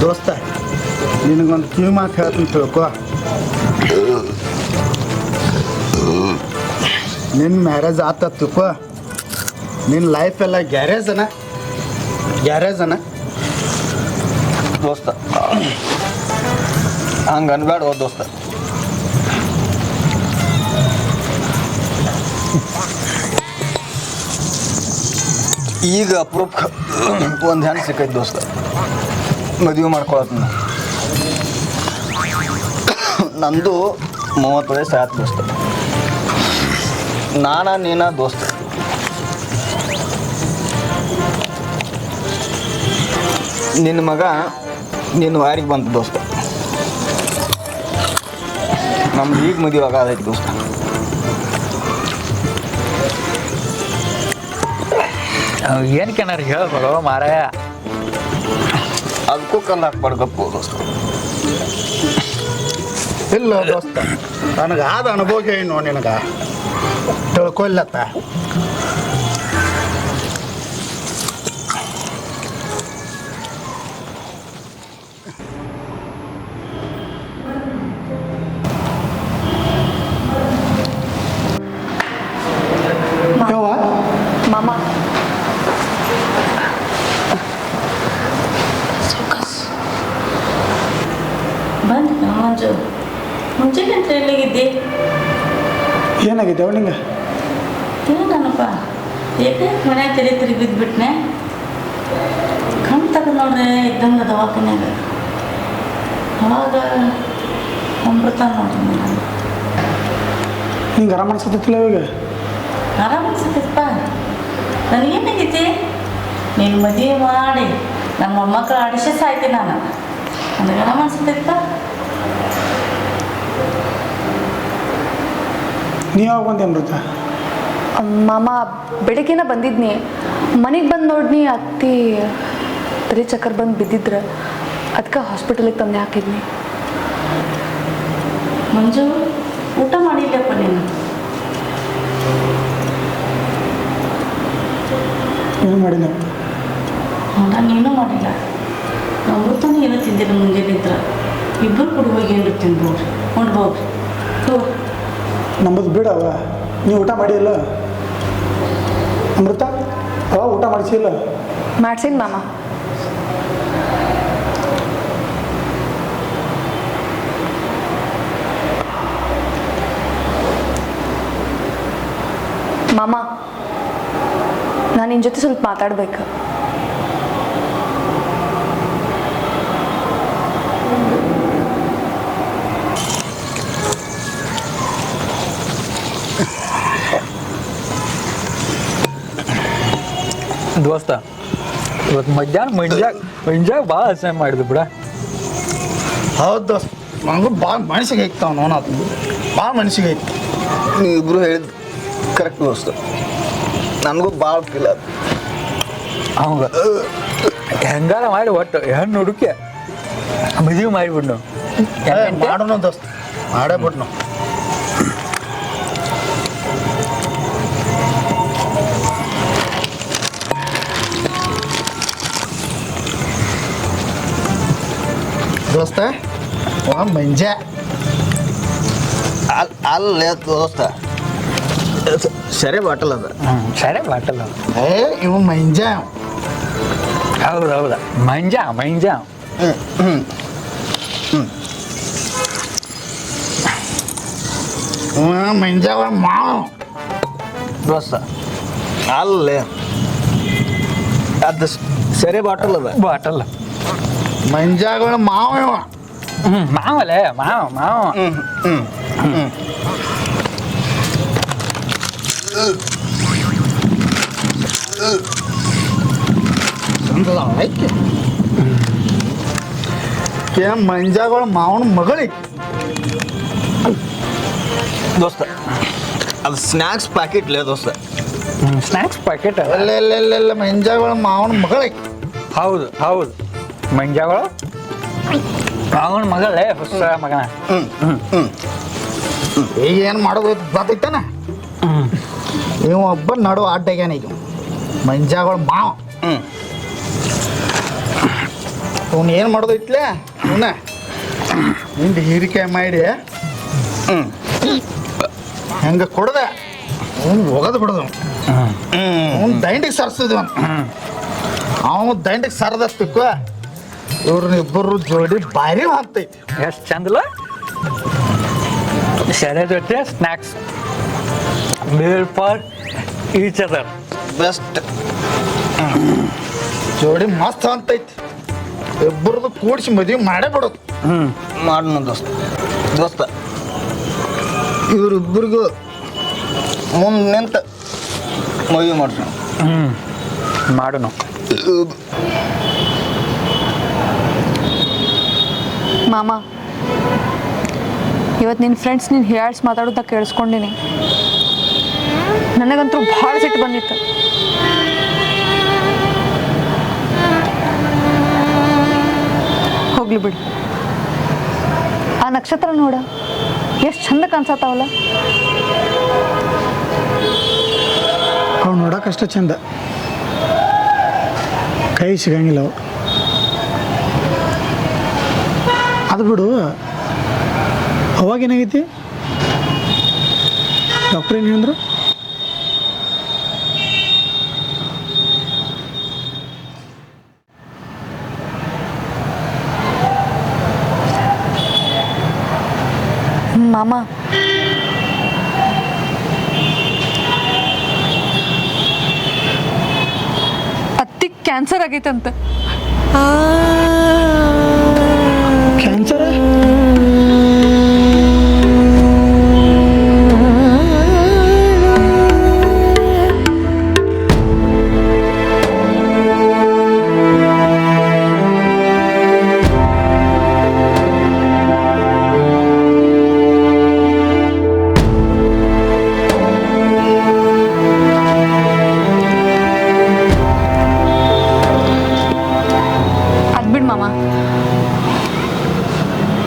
ದೋಸ್ತ ನಿನಗೊಂದು ಕಿವಿ ಮಾತು ಹೇಳ್ತೀನಿ ತಿಳ್ಕೊ. ನಿನ್ನ ಮ್ಯಾರೇಜ್ ಆತ ತಿಳ್ಕೊ, ನಿನ್ನ ಲೈಫ್ ಎಲ್ಲ ಗ್ಯಾರೇಜ್ ಅನ ದೋಸ್ತ ಹಂಗೆ ಅನ್ಬೇಡ ದೋಸ್ತ. ಈಗ ಅಪ್ರೂಪ್ ಒಂದು ಹೆಣ್ಣು ಸಿಕ್ಕೈತೆ ದೋಸ್ತ, ಮದುವೆ ಮಾಡ್ಕೊಳತ್ನ. ನಂದು 30 ವಯಸ್ಸು ಆಯ್ತು ದೋಸ್ತ. ನೀನ ದೋಸ್ತ. ನಿನ್ನ ಮಗ ನಿನ್ನ ವಾರಿಗೆ ಬಂತು ದೋಸ್ತ. ನಮ್ದು ಈಗ ಮದುವೆ ಆಗೋದೈತಿ ದೋಸ್ತ. ಏನು ಕೆನಾರ ಹೇಳ್ಬೇಡ ಮಾರಾಯ. ಅದಕ್ಕೂ ಕಲ್ಲು ಹಾಕ್ಬಾರ್ದು ಗಪ್ಪು ದೋಸ್ತ. ಇಲ್ಲ ದೋಸ್ತ, ನನಗೆ ಆದ ಅನುಭವ ಏನು ನಿನಗೆ ತಿಳ್ಕೊಲ್ಲತ್ತ. ಮಾಮ ಬಂದು ಮಂಜು ಮುಂಚೆಗೆ ಅಂತ ಎಲ್ಲಿಗಿದ್ದೆ? ಏನಾಗಿದೆ ಅವಳಿಂಗ? ಏನಪ್ಪ ಏಕೆ ಮನ್ಯಾಗ ತಿರುಗಿ ಬಿದ್ದುಬಿಟ್ನೆ. ಕಣ್ ತಗ ನೋಡ್ರೆ ಇದ್ದಂಗೆ ದವಾಖಾನ್ಯಾಗ ಅವಾಗ ಅಮೃತ ನೋಡ್ರಿ ನಾನು. ನಿಂಗೆ ಆರಾಮ ಅನ್ಸತ್ತಿಲ್ಲ ಇವಾಗ? ಆರಾಮ ಅನ್ಸತ್ತಪ್ಪ. ನನಗೇನಾಗೈತಿ, ನೀನು ಮದುವೆ ಮಾಡಿ ನಮ್ಮ ಮೊಮ್ಮಕ್ಕಳು ಆಡಿಸಿ ಸಾಯ್ತೀನಿ ನಾನು. ನನಗೆ ಆರಾಮ ಅನ್ಸತ್ತಪ್ಪ. ನೀವು ಯಾವಾಗ ಬಂದೆ ಅಮೃತ? ಮಾಮ ಬೆಳಗ್ಗೆನ ಬಂದಿದ್ನಿ. ಮನೆಗೆ ಬಂದು ನೋಡ್ನಿ ಅತ್ತಿ ತಲೆ ಚಕ್ಕರ್ ಬಂದು ಬಿದ್ದಿದ್ರು, ಅದಕ್ಕೆ ಹಾಸ್ಪಿಟಲಿಗೆ ತಂದೆ ಹಾಕಿದ್ನಿ. ಮಂಜು ಊಟ ಮಾಡಿಲ್ಲಪ್ಪ ನೀನು? ಏನು ಮಾಡಿಲ್ಲ? ಊಟ ನೀನು ಮಾಡಿಲ್ಲ. ಅಮೃತನೂ ಏನೋ ತಿಂದಿಲ್ಲ ಮುಂಜಾನೆ ಇದ್ರೆ. ಇಬ್ಬರು ಕೂಡ ಹೋಗಿ ಏನು ತಿನ್ಬೋರಿ ಉಣ್ಬೋರಿ ಹೋಗ್ರಿ. ನಮ್ಮದು ಬಿಡವ, ನೀವು ಊಟ ಮಾಡಿಲ್ಲ? ಅಮೃತ ಅವ ಊಟ ಮಾಡಿಸಿಲ್ಲ? ಮಾಡ್ಸಿನ್ ಮಾಮ. ಮಾಮ, ನಾನು ನಿನ್ನ ಜೊತೆ ಸ್ವಲ್ಪ ಮಾತಾಡ್ಬೇಕು. ದೋಸ್ತ, ಇವತ್ತು ಮಂಜಾಗ ಭಾಳ ಅಸಹ್ಯ ಮಾಡಿದ್ವಿ ಬಿಡ. ಹೌದು ದೋಸ್ತ, ನನಗೂ ಭಾಳ ಮನಸ್ಸಿಗೆ ಐತಾವ ನೋನದು, ಭಾಳ ಮನಸ್ಸಿಗೆ ಐತಿ. ನೀವಿಬ್ರು ಹೇಳಿದ್ದು ಕರೆಕ್ಟ್ ದೋಸ್ತ, ನನಗೂ ಭಾಳ ಫೀಲ್ ಆಯ್ತು. ಅವಂಗ ಹೆಂಗಾರ ಮಾಡಿ ಒಟ್ಟು ಹೆಣ್ಣು ಹುಡುಕಿ ಮದುವೆ ಮಾಡಿಬಿಡ್ ನಾವು. ಮಾಡೋಣ ದೋಸ್ತ, ಮಾಡೇ ಬಿಡ್ ನಾವು. ದೋಸ್ತ ಮಂಜ ಅಲ್ಲೇ ದೋಸ್ತ, ಸರಿ ಬಾಟಲ್ ಅದ. ಸರಿ ಬಾಟಲ್ಲ. ಇವ ಮಂಜ. ಹೌದಾ ಮಂಜ ಮಂಜಾವ ಮಾವ ದೋಸ್ತ ಅಲ್ಲೇ ಅದು ಸರಿ ಬಾಟಲ್ ಅದ. ಬಾಟಲ್ಲ ಮಂಜಾಗಳ ಮಾವ ಇವ. ಮಾವಲೇ ಮಾವ. ಮಂಜಾಗಳ ಮಾವನ ಮಗಳಿಗೆ ದೋಸ್ತ ಅದು ಸ್ನ್ಯಾಕ್ಸ್ ಪ್ಯಾಕೆಟ್ಲೇ ದೋಸ್ತ. ಸ್ನ್ಯಾಕ್ಸ್ ಪ್ಯಾಕೆಟ್ ಅಲ್ಲೆಲ್ಲ ಮಂಜಾಗಳ ಮಾವನ ಮಗಳಿಗೆ. ಹೌದು ಮಂಜಾಗಳು ಅವನ ಮಗಳೇ, ಹೊಸ ಮಗನ. ಈಗ ಏನು ಮಾಡೋದು ಗೊತ್ತೈತಾನ? ಇವ ಒಬ್ಬ ನಡು ಅಡ್ಡಾಗ್ಯಾನ ಈಗ ಮಂಜಾಗಳ ಮಾವ. ಅವ್ನು ಏನು ಮಾಡೋದೈತ್ಲೆ ಇವನ ಹಿಂದೆ ಹೀರಿಕಾಯಿ ಮಾಡಿ ಹೆಂಗೆ ಕೊಡದೆ ಅವ್ನು ಹೋಗೋದು ಬಿಡೋದು. ಅವ್ನು ದಂಡಿಗೆ ಸರ್ಸಿದ್ವ, ಅವನು ದಂಡಿಗೆ ಸರದಸ್ತಿಕ್ವ. ಇವ್ರನ್ನ ಇಬ್ಬರು ಜೋಡಿ ಭಾರಿ ಆಗ್ತೈತಿ. ಎಷ್ಟು ಚಂದಲ್ಲ ಸೆರೆ ಜೊತೆ snacks made for each other. Best ಜೋಡಿ ಮಸ್ತ್ ಅಂತೈತಿ. ಇಬ್ಬರದು ಕೂಡಿಸಿ ಮದುವೆ ಮಾಡೇ ಬಿಡೋದು. ಮಾಡೋಣ ದೋಸ್ತ ಇವರಿಬ್ಬರಿಗೂ ಮುಂದೆ ನಿಂತ ಮದುವೆ ಮಾಡ್ಸೋಣ. ಮಾಡೋಣ. ಮಾಮ, ಇವತ್ತು ನಿನ್ನ ಫ್ರೆಂಡ್ಸ್ ನೀನು ಹೇಳ್ಸ್ ಮಾತಾಡೋದ ಕೇಳಿಸ್ಕೊಂಡಿನಿ. ನನಗಂತೂ ಭಾಳ ಸಿಟ್ಟು ಬಂದಿತ್ತು. ಹೋಗ್ಲಿ ಬಿಡು. ಆ ನಕ್ಷತ್ರ ನೋಡ ಎಷ್ಟು ಚಂದ ಕಾಣಿಸತ್ತಾವಲ್ಲ. ಅವು ನೋಡೋಕಷ್ಟ ಚಂದ, ಕೈ ಸಿಗಂಗಿಲ್ಲ ಅವು. ಅದು ಬಿಡು, ಅವಾಗೇನಾಗೈತಿ? ಡಾಕ್ಟ್ರ್ ಏನು ಹೇಳಿದ್ರು? ಮಾಮ, ಅತ್ತಿಗೆ ಕ್ಯಾನ್ಸರ್ ಆಗೈತಂತ. ಕ್ಯಾನ್ಸರ್?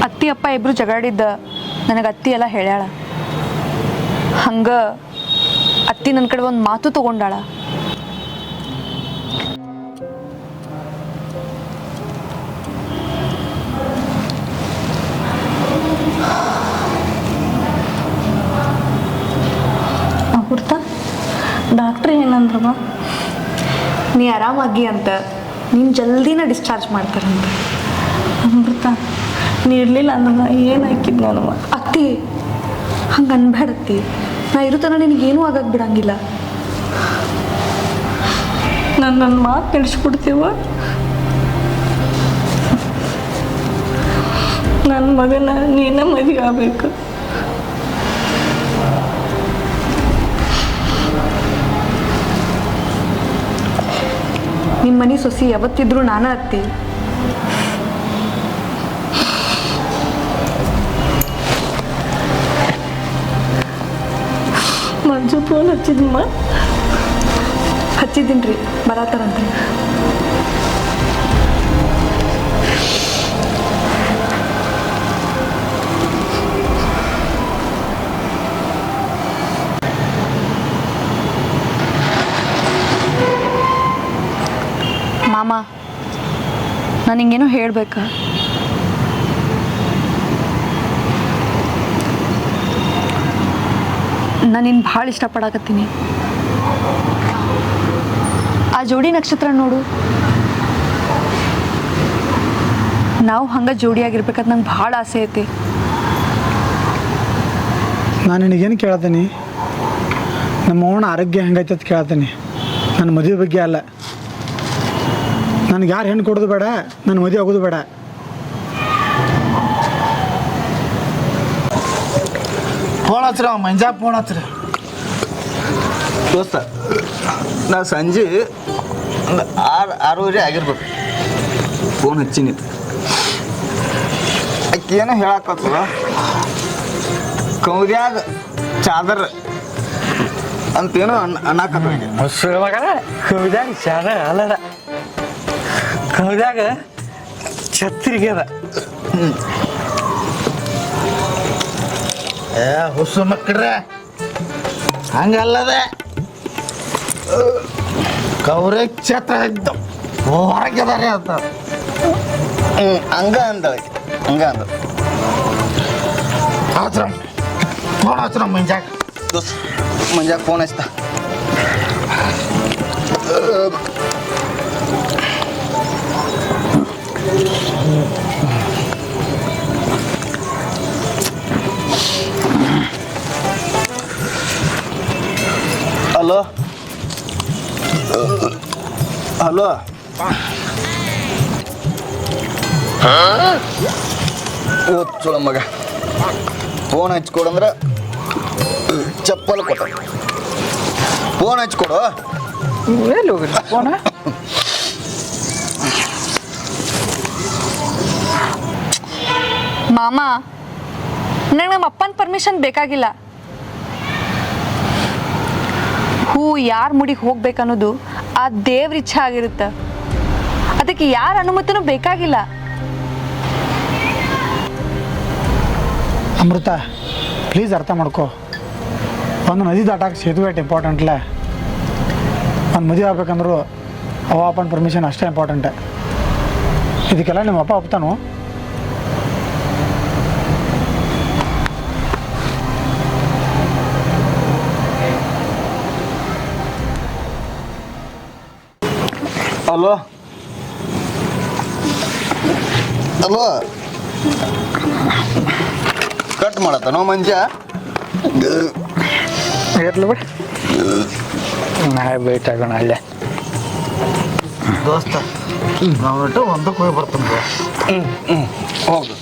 ಅತ್ತಿ ಅಪ್ಪ ಇಬ್ರು ಜಗಾಡಿದ್ದ ನನಗೆ ಅತ್ತಿ ಎಲ್ಲ ಹೇಳ್ಯಾಳ. ಹಂಗ ಅತ್ತಿ ನನ್ನ ಕಡೆ ಒಂದು ಮಾತು ತಗೊಂಡಾಳ. ಏನಂದ್ರಮ್ಮ? ನೀ ಆರಾಮಾಗಿ ಅಂತ ನೀನು ಜಲ್ದಿನ ಡಿಸ್ಚಾರ್ಜ್ ಮಾಡ್ತಾರಂತ. ಅಮೃತ ನೀ ಇರಲಿಲ್ಲ ಅಂದ್ರೆ ನಾ ಏನು ಹಾಕಿದ್ ನಾನಮ್ಮ. ಅತ್ತಿ ಹಂಗೆ ಅನ್ಬೇಡತ್ತಿ, ನಾ ಇರುತ್ತಾನ ನಿನಗೇನೂ ಆಗಕ್ಕೆ ಬಿಡಂಗಿಲ್ಲ. ನನ್ನ ಮಾತು ನಡೆಸ್ಬಿಡ್ತೀವ. ನನ್ನ ಮಗನ ನೀನ ಮದುವೆ ಆಗಬೇಕು. ನಿಮ್ಮ ಮನೆ ಸೊಸಿ ಯಾವತ್ತಿದ್ರು ನಾನ ಅತ್ತಿ. ಮಂಜು ಫೋನ್ ಹಚ್ಚಿದಮ್ಮ. ಹಚ್ಚಿದ್ದೀನಿ ರೀ, ಬರತ್ತಾರಂತ್ರಿ. ಮಾಮ, ನಾನು ಹಿಂಗೇನೋ ಹೇಳ್ಬೇಕಾ? ನಾನು ನಿನ್ನ ಭಾಳ ಇಷ್ಟಪಡಕತ್ತೀನಿ. ಆ ಜೋಡಿ ನಕ್ಷತ್ರ ನೋಡು, ನಾವು ಹಂಗೆ ಜೋಡಿಯಾಗಿರ್ಬೇಕಂತ ನಂಗೆ ಭಾಳ ಆಸೆ ಐತಿ. ನಾನು ನಿನಗೇನು ಕೇಳ್ತೀನಿ, ನಮ್ಮ ಅವನ ಆರೋಗ್ಯ ಹೆಂಗೈತೆ ಅಂತ ಕೇಳ್ತೀನಿ. ನನ್ನ ಮದುವೆ ಬಗ್ಗೆ ಅಲ್ಲ. ನನಗೆ ಯಾರು ಹೆಣ್ಣು ಕೊಡೋದು ಬೇಡ, ನನ್ನ ಮದುವೆ ಆಗೋದು ಬೇಡ. ಫೋನ್ ಹಚ್ಚಿರ ಮಂಜಾ, ಫೋನ್ ಹಚ್ಚಿರಿ ದೋಸ್ತ. ನಾ ಸಂಜೆ ಒಂದು 6:30 ಆಗಿರ್ಬೇಕು ಫೋನ್ ಹಚ್ಚಿನಿ. ಆಕೆ ಏನೋ ಹೇಳಕ್ಕತ್ತದ, ಕೌದ್ಯಾಗ ಚಾದರ್ ಅಂತೇನೋ ಅನ್ನಕತ್ತ. ಕೌದ್ಯಾಗ ಚಾದ ಅಲ್ಲದ, ಕೌದ್ಯಾಗ ಛತ್ರಿಗೆ ಅದ. ಹುಸು ಮಕ್ಕಳ್ರೆ ಹಂಗಲ್ಲದೆ, ಕೌರೆ ಛತ್ರ ಇದ್ದು ಹೊರಗಿದಾರೆ ಅಂತ ಹಂಗ ಅಂದಳೆ, ಹಂಗ ಅಂದ. ಆಶ್ರಮ ಫೋನ್ ಆಶ್ರಮ ಮಂಜಾಗ ದೋಸ್ತ ಮಂಜಾಗ ಫೋನ್ ಹಚ್ತಾ. ಹಲೋ ಹಲೋ, ಇವತ್ತು ಚಲೋ ಮಗ ಫೋನ್ ಹಚ್ಕೊಡಂದ್ರೆ ಚಪ್ಪಲ್ ಕೊಟ್ಟ. ಫೋನ್ ಹಚ್ಕೊಡು. ಎಲ್ಲಿ ಹೋಗಿರಿ ಫೋನ? ಮಾಮ, ನಂಗೆ ನಮ್ಮ ಅಪ್ಪನ ಪರ್ಮಿಷನ್ ಬೇಕಾಗಿಲ್ಲ. ಹೂ ಯಾರ ಮುಡಿಗೆ ಹೋಗ್ಬೇಕನ್ನೋದು ಆ ದೇವ್ರ ಇಚ್ಛೆ ಆಗಿರುತ್ತೆ. ಅದಕ್ಕೆ ಯಾರ ಅನುಮತಿನೂ ಬೇಕಾಗಿಲ್ಲ. ಅಮೃತ, ಪ್ಲೀಸ್ ಅರ್ಥ ಮಾಡ್ಕೋ. ಒಂದು ನದಿ ದಾಟಕ್ಕೆ ಸೇತುವೆ ಇಂಪಾರ್ಟೆಂಟ್ಲ. ಒಂದು ಮದುವೆ ಆಗ್ಬೇಕಂದ್ರೂ ಅವ ಅಪ್ಪನ ಪರ್ಮಿಷನ್ ಅಷ್ಟೇ ಇಂಪಾರ್ಟೆಂಟ್. ಇದಕ್ಕೆಲ್ಲ ನಿಮ್ಮ ಅಪ್ಪ ಒಪ್ತಾನು? ಹಲೋ ಹಲೋ, ಕಟ್ ಮಾಡತ್ತನೋ ಮಂಜ. ಇರ್ಲಿ ಬಿಡಿ, ನಾಳೆ ಭೇಟಿ ಆಗೋಣ ಅಲ್ಲೇ. ದೋಸ್ತ ನಾವು ಒಂದಕ್ಕೆ ಹೋಗಿ ಬರ್ತೀನಿ. ಹೋಗು.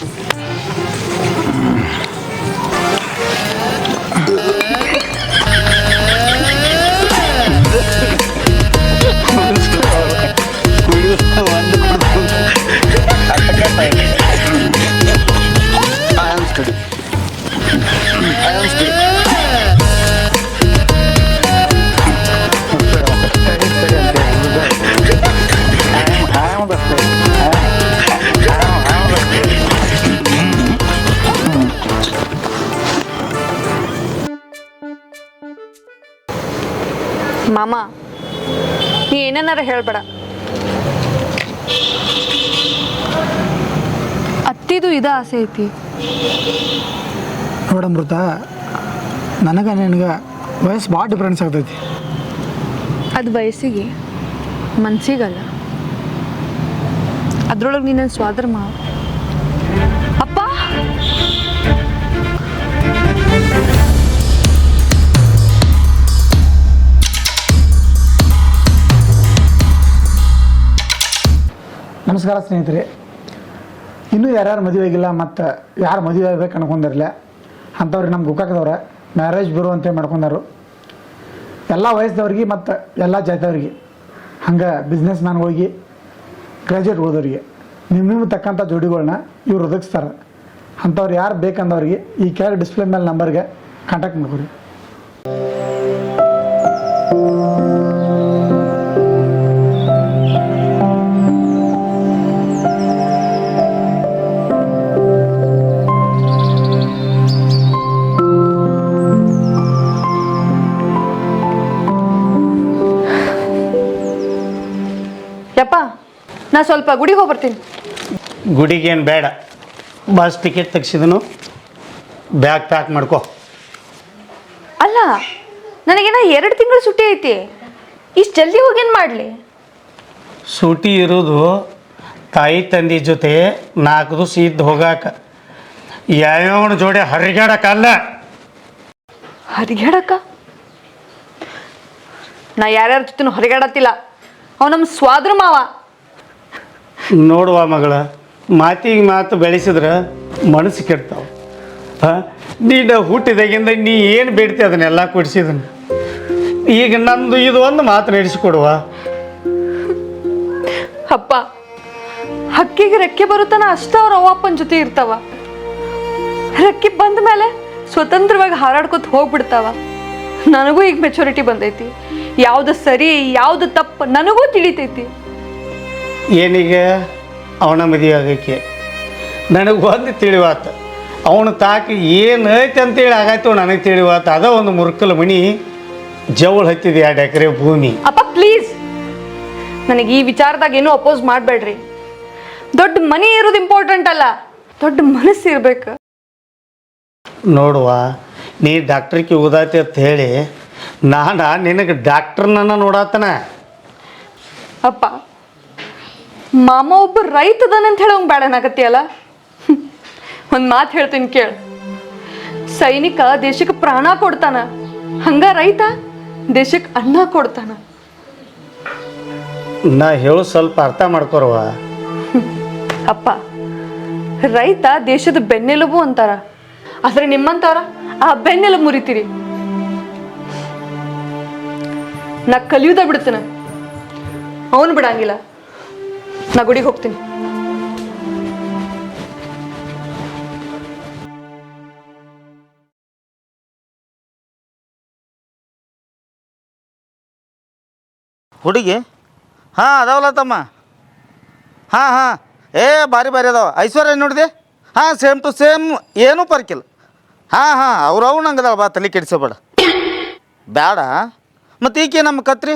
ಮಾಮ, ನೀ ಏನೇನಾರ ಹೇಳ್ಬೇಡ. ಅತ್ತಿದು ಇದ ಆಸೆ ಐತಿ. ನೋಡಮೃತ, ನನಗೆ ನಿನಗೆ ವಯಸ್ಸು ಭಾಳ ಡಿಫ್ರೆನ್ಸ್ ಆಗ್ತೈತಿ. ಅದು ವಯಸ್ಸಿಗೆ ಮನ್ಸಿಗಲ್ಲ. ಅದ್ರೊಳಗೆ ನೀನು ನನ್ನ ಸ್ವಾದರ ಮಾವ. ಅಪ್ಪ ನಮಸ್ಕಾರ ಸ್ನೇಹಿತರೆ. ಇನ್ನೂ ಯಾರ್ಯಾರು ಮದುವೆ ಆಗಿಲ್ಲ ಮತ್ತು ಯಾರು ಮದುವೆ ಆಗ್ಬೇಕು ಅನ್ಕೊಂಡಿರಲಿಲ್ಲ ಅಂಥವ್ರಿಗೆ ನಮ್ಮ ಗೋಕಾಕದವ್ರೆ ಮ್ಯಾರೇಜ್ ಬ್ಯೂರೋ ಅಂತ ಮಾಡ್ಕೊಂಡಾರು. ಎಲ್ಲ ವಯಸ್ಸದವ್ರಿಗೆ ಮತ್ತು ಎಲ್ಲ ಜಾತಿಯವ್ರಿಗೆ, ಹಂಗೆ ಬಿಸ್ನೆಸ್ ಮ್ಯಾನ್ಗಳಿಗೆ, ಗ್ರ್ಯಾಜುಯೇಟ್ ಓದೋರಿಗೆ ನಿಮ್ಮ ತಕ್ಕಂಥ ಜೋಡಿಗಳನ್ನ ಇವ್ರು ಒದಗಿಸ್ತಾರೆ. ಅಂಥವ್ರು ಯಾರು ಬೇಕಂದವ್ರಿಗೆ ಈ ಕೆಳಗೆ ಡಿಸ್ಪ್ಲೇ ಮೇಲೆ ನಂಬರ್ಗೆ ಕಾಂಟ್ಯಾಕ್ಟ್ ಮಾಡ್ಕೊರಿ. ಯಪ್ಪ, ನಾ ಸ್ವಲ್ಪ ಗುಡಿಗೆ ಹೋಗಿ ಬರ್ತೀನಿ. ಗುಡಿಗೇನು ಬೇಡ, ಬಸ್ ಟಿಕೆಟ್ ತೆಗ್ಸಿದನು, ಬ್ಯಾಗ್ ಪ್ಯಾಕ್ ಮಾಡ್ಕೊ. ಅಲ್ಲ, ನನಗೇನ 2 ತಿಂಗಳು ಸುಟ್ಟಿ ಐತಿ. ಇಷ್ಟು ಜಲ್ದಿ ಹೋಗೇನು ಮಾಡಲಿ? ಸೂಟಿ ಇರೋದು ತಾಯಿ ತಂದೆ ಜೊತೆ 4 ದಿವಸ ಇದ್ದು ಹೋಗಾಕ, ಯಾವ್ಯಾವನ ಜೋಡಿ ಹರಿಗಾಡಕ್ಕಲ್ಲ. ಹರಿಗಾಡಕ್ಕ? ನಾ ಯಾರ್ಯಾರ ಜೊತೆ ಹರಿಗಾಡತ್ತಿಲ್ಲ. ಅವ ನಮ್ಮ ಸ್ವಾದ್ರ ಮಾವ. ನೋಡುವ ಮಗಳ, ಮಾತಿಗೆ ಮಾತು ಬೆಳೆಸಿದ್ರೆ ಮನಸ್ಸು ಕೆಡ್ತಾವ. ನೀನು ಹುಟ್ಟಿದಾಗಿಂದ ನೀ ಏನು ಬೇಡ್ತಿ ಅದನ್ನೆಲ್ಲ ಕೊಡಿಸಿದನು. ಈಗ ನಂದು ಇದು ಒಂದು ಮಾತು ನಡೆಸಿಕೊಡುವ. ಅಪ್ಪ, ಹಕ್ಕಿಗೆ ರೆಕ್ಕೆ ಬರುತ್ತಾನ ಅಷ್ಟ ಅವ್ರ ಅವ್ವಪ್ಪನ ಜೊತೆ ಇರ್ತಾವ. ರೆಕ್ಕೆ ಬಂದ ಮೇಲೆ ಸ್ವತಂತ್ರವಾಗಿ ಹಾರಾಡ್ಕೊತ ಹೋಗ್ಬಿಡ್ತಾವ. ನನಗೂ ಈಗ ಮೆಚುರಿಟಿ ಬಂದೈತಿ. ಯಾವ್ದು ಸರಿ ಯಾವ್ದು ತಪ್ಪು ನನಗೂ ತಿಳಿತೈತಿ. ಏನೀಗ ಅವನ ಮದುವೆ ಆಗಕ್ಕೆ ನನಗೆ ಒಂದು ತಿಳಿವಾತ, ಅವನು ತಾಕಿ ಏನು ಐತೆ ಅಂತೇಳಿ ಆಗೈತು ನನಗೆ ತಿಳಿವಾತ. ಅದ ಒಂದು ಮುರ್ಕಲ್ ಮಣಿ ಜವಳು ಹತ್ತಿದೆ 2 ಎಕರೆ ಭೂಮಿ. ಅಪ್ಪ ಪ್ಲೀಸ್, ನನಗೆ ಈ ವಿಚಾರದಾಗ ಏನೂ ಅಪೋಸ್ ಮಾಡಬೇಡ್ರಿ. ದೊಡ್ಡ ಮನಿ ಇರೋದು ಇಂಪಾರ್ಟೆಂಟ್ ಅಲ್ಲ, ದೊಡ್ಡ ಮನಸ್ಸು ಇರ್ಬೇಕು. ನೋಡುವ, ನೀ ಡಾಕ್ಟ್ರಿಗೆ ಓದಾತಿ ಅಂತ ಹೇಳಿ ನಿನಗೆ ಡಾಕ್ಟ್ರನ್ನ ನೋಡಾತನ. ಅಪ್ಪ, ಮಾಮ ಒಬ್ಬ ರೈತ ಅದಾನಂತ ಹೇಳಿ ಅವ್ನು ಬೇಡನಾಗತ್ತೀಯಲ್ಲ. ಒಂದು ಮಾತು ಹೇಳ್ತೀನಿ ಕೇಳು. ಸೈನಿಕ ದೇಶಕ್ಕೆ ಪ್ರಾಣ ಕೊಡ್ತಾನ, ಹಂಗ ರೈತ ದೇಶಕ್ಕೆ ಅನ್ನ ಕೊಡ್ತಾನ. ನಾ ಹೇಳು ಸ್ವಲ್ಪ ಅರ್ಥ ಮಾಡ್ಕೊರವ. ಅಪ್ಪ, ರೈತ ದೇಶದ ಬೆನ್ನೆಲುಬು ಅಂತಾರ, ಆದ್ರೆ ನಿಮ್ಮಂತಾರ ಆ ಬೆನ್ನೆಲುಬು ಮುರಿತೀರಿ. ನಾ ಕಲಿಯುವುದ ಬಿಡ್ತೇನೆ, ಅವನು ಬಿಡಂಗಿಲ್ಲ. ನಾ ಗುಡಿಗೆ ಹೋಗ್ತೀನಿ. ಹುಡುಗಿ ಹಾಂ ಅದಾವಲ್ಲ ತಮ್ಮ. ಹಾಂ ಹಾಂ ಭಾರಿ ಭಾರಿ ಅದಾವ. ಐಶ್ವರ್ಯ ನೋಡಿದೆ? ಹಾಂ ಸೇಮ್ ಟು ಸೇಮ್, ಏನೂ ಪರ್ಕಿಲ್ಲ. ಹಾಂ ಹಾಂ ಅವ್ರವು ನಂಗೆ ಅದಾವ, ಬಾ ತಲೆ ಕೆಡಿಸಬೇಡ. ಬೇಡ ಮತ್ತು ಈಕೆ ನಮ್ಮ ಕತ್ರಿ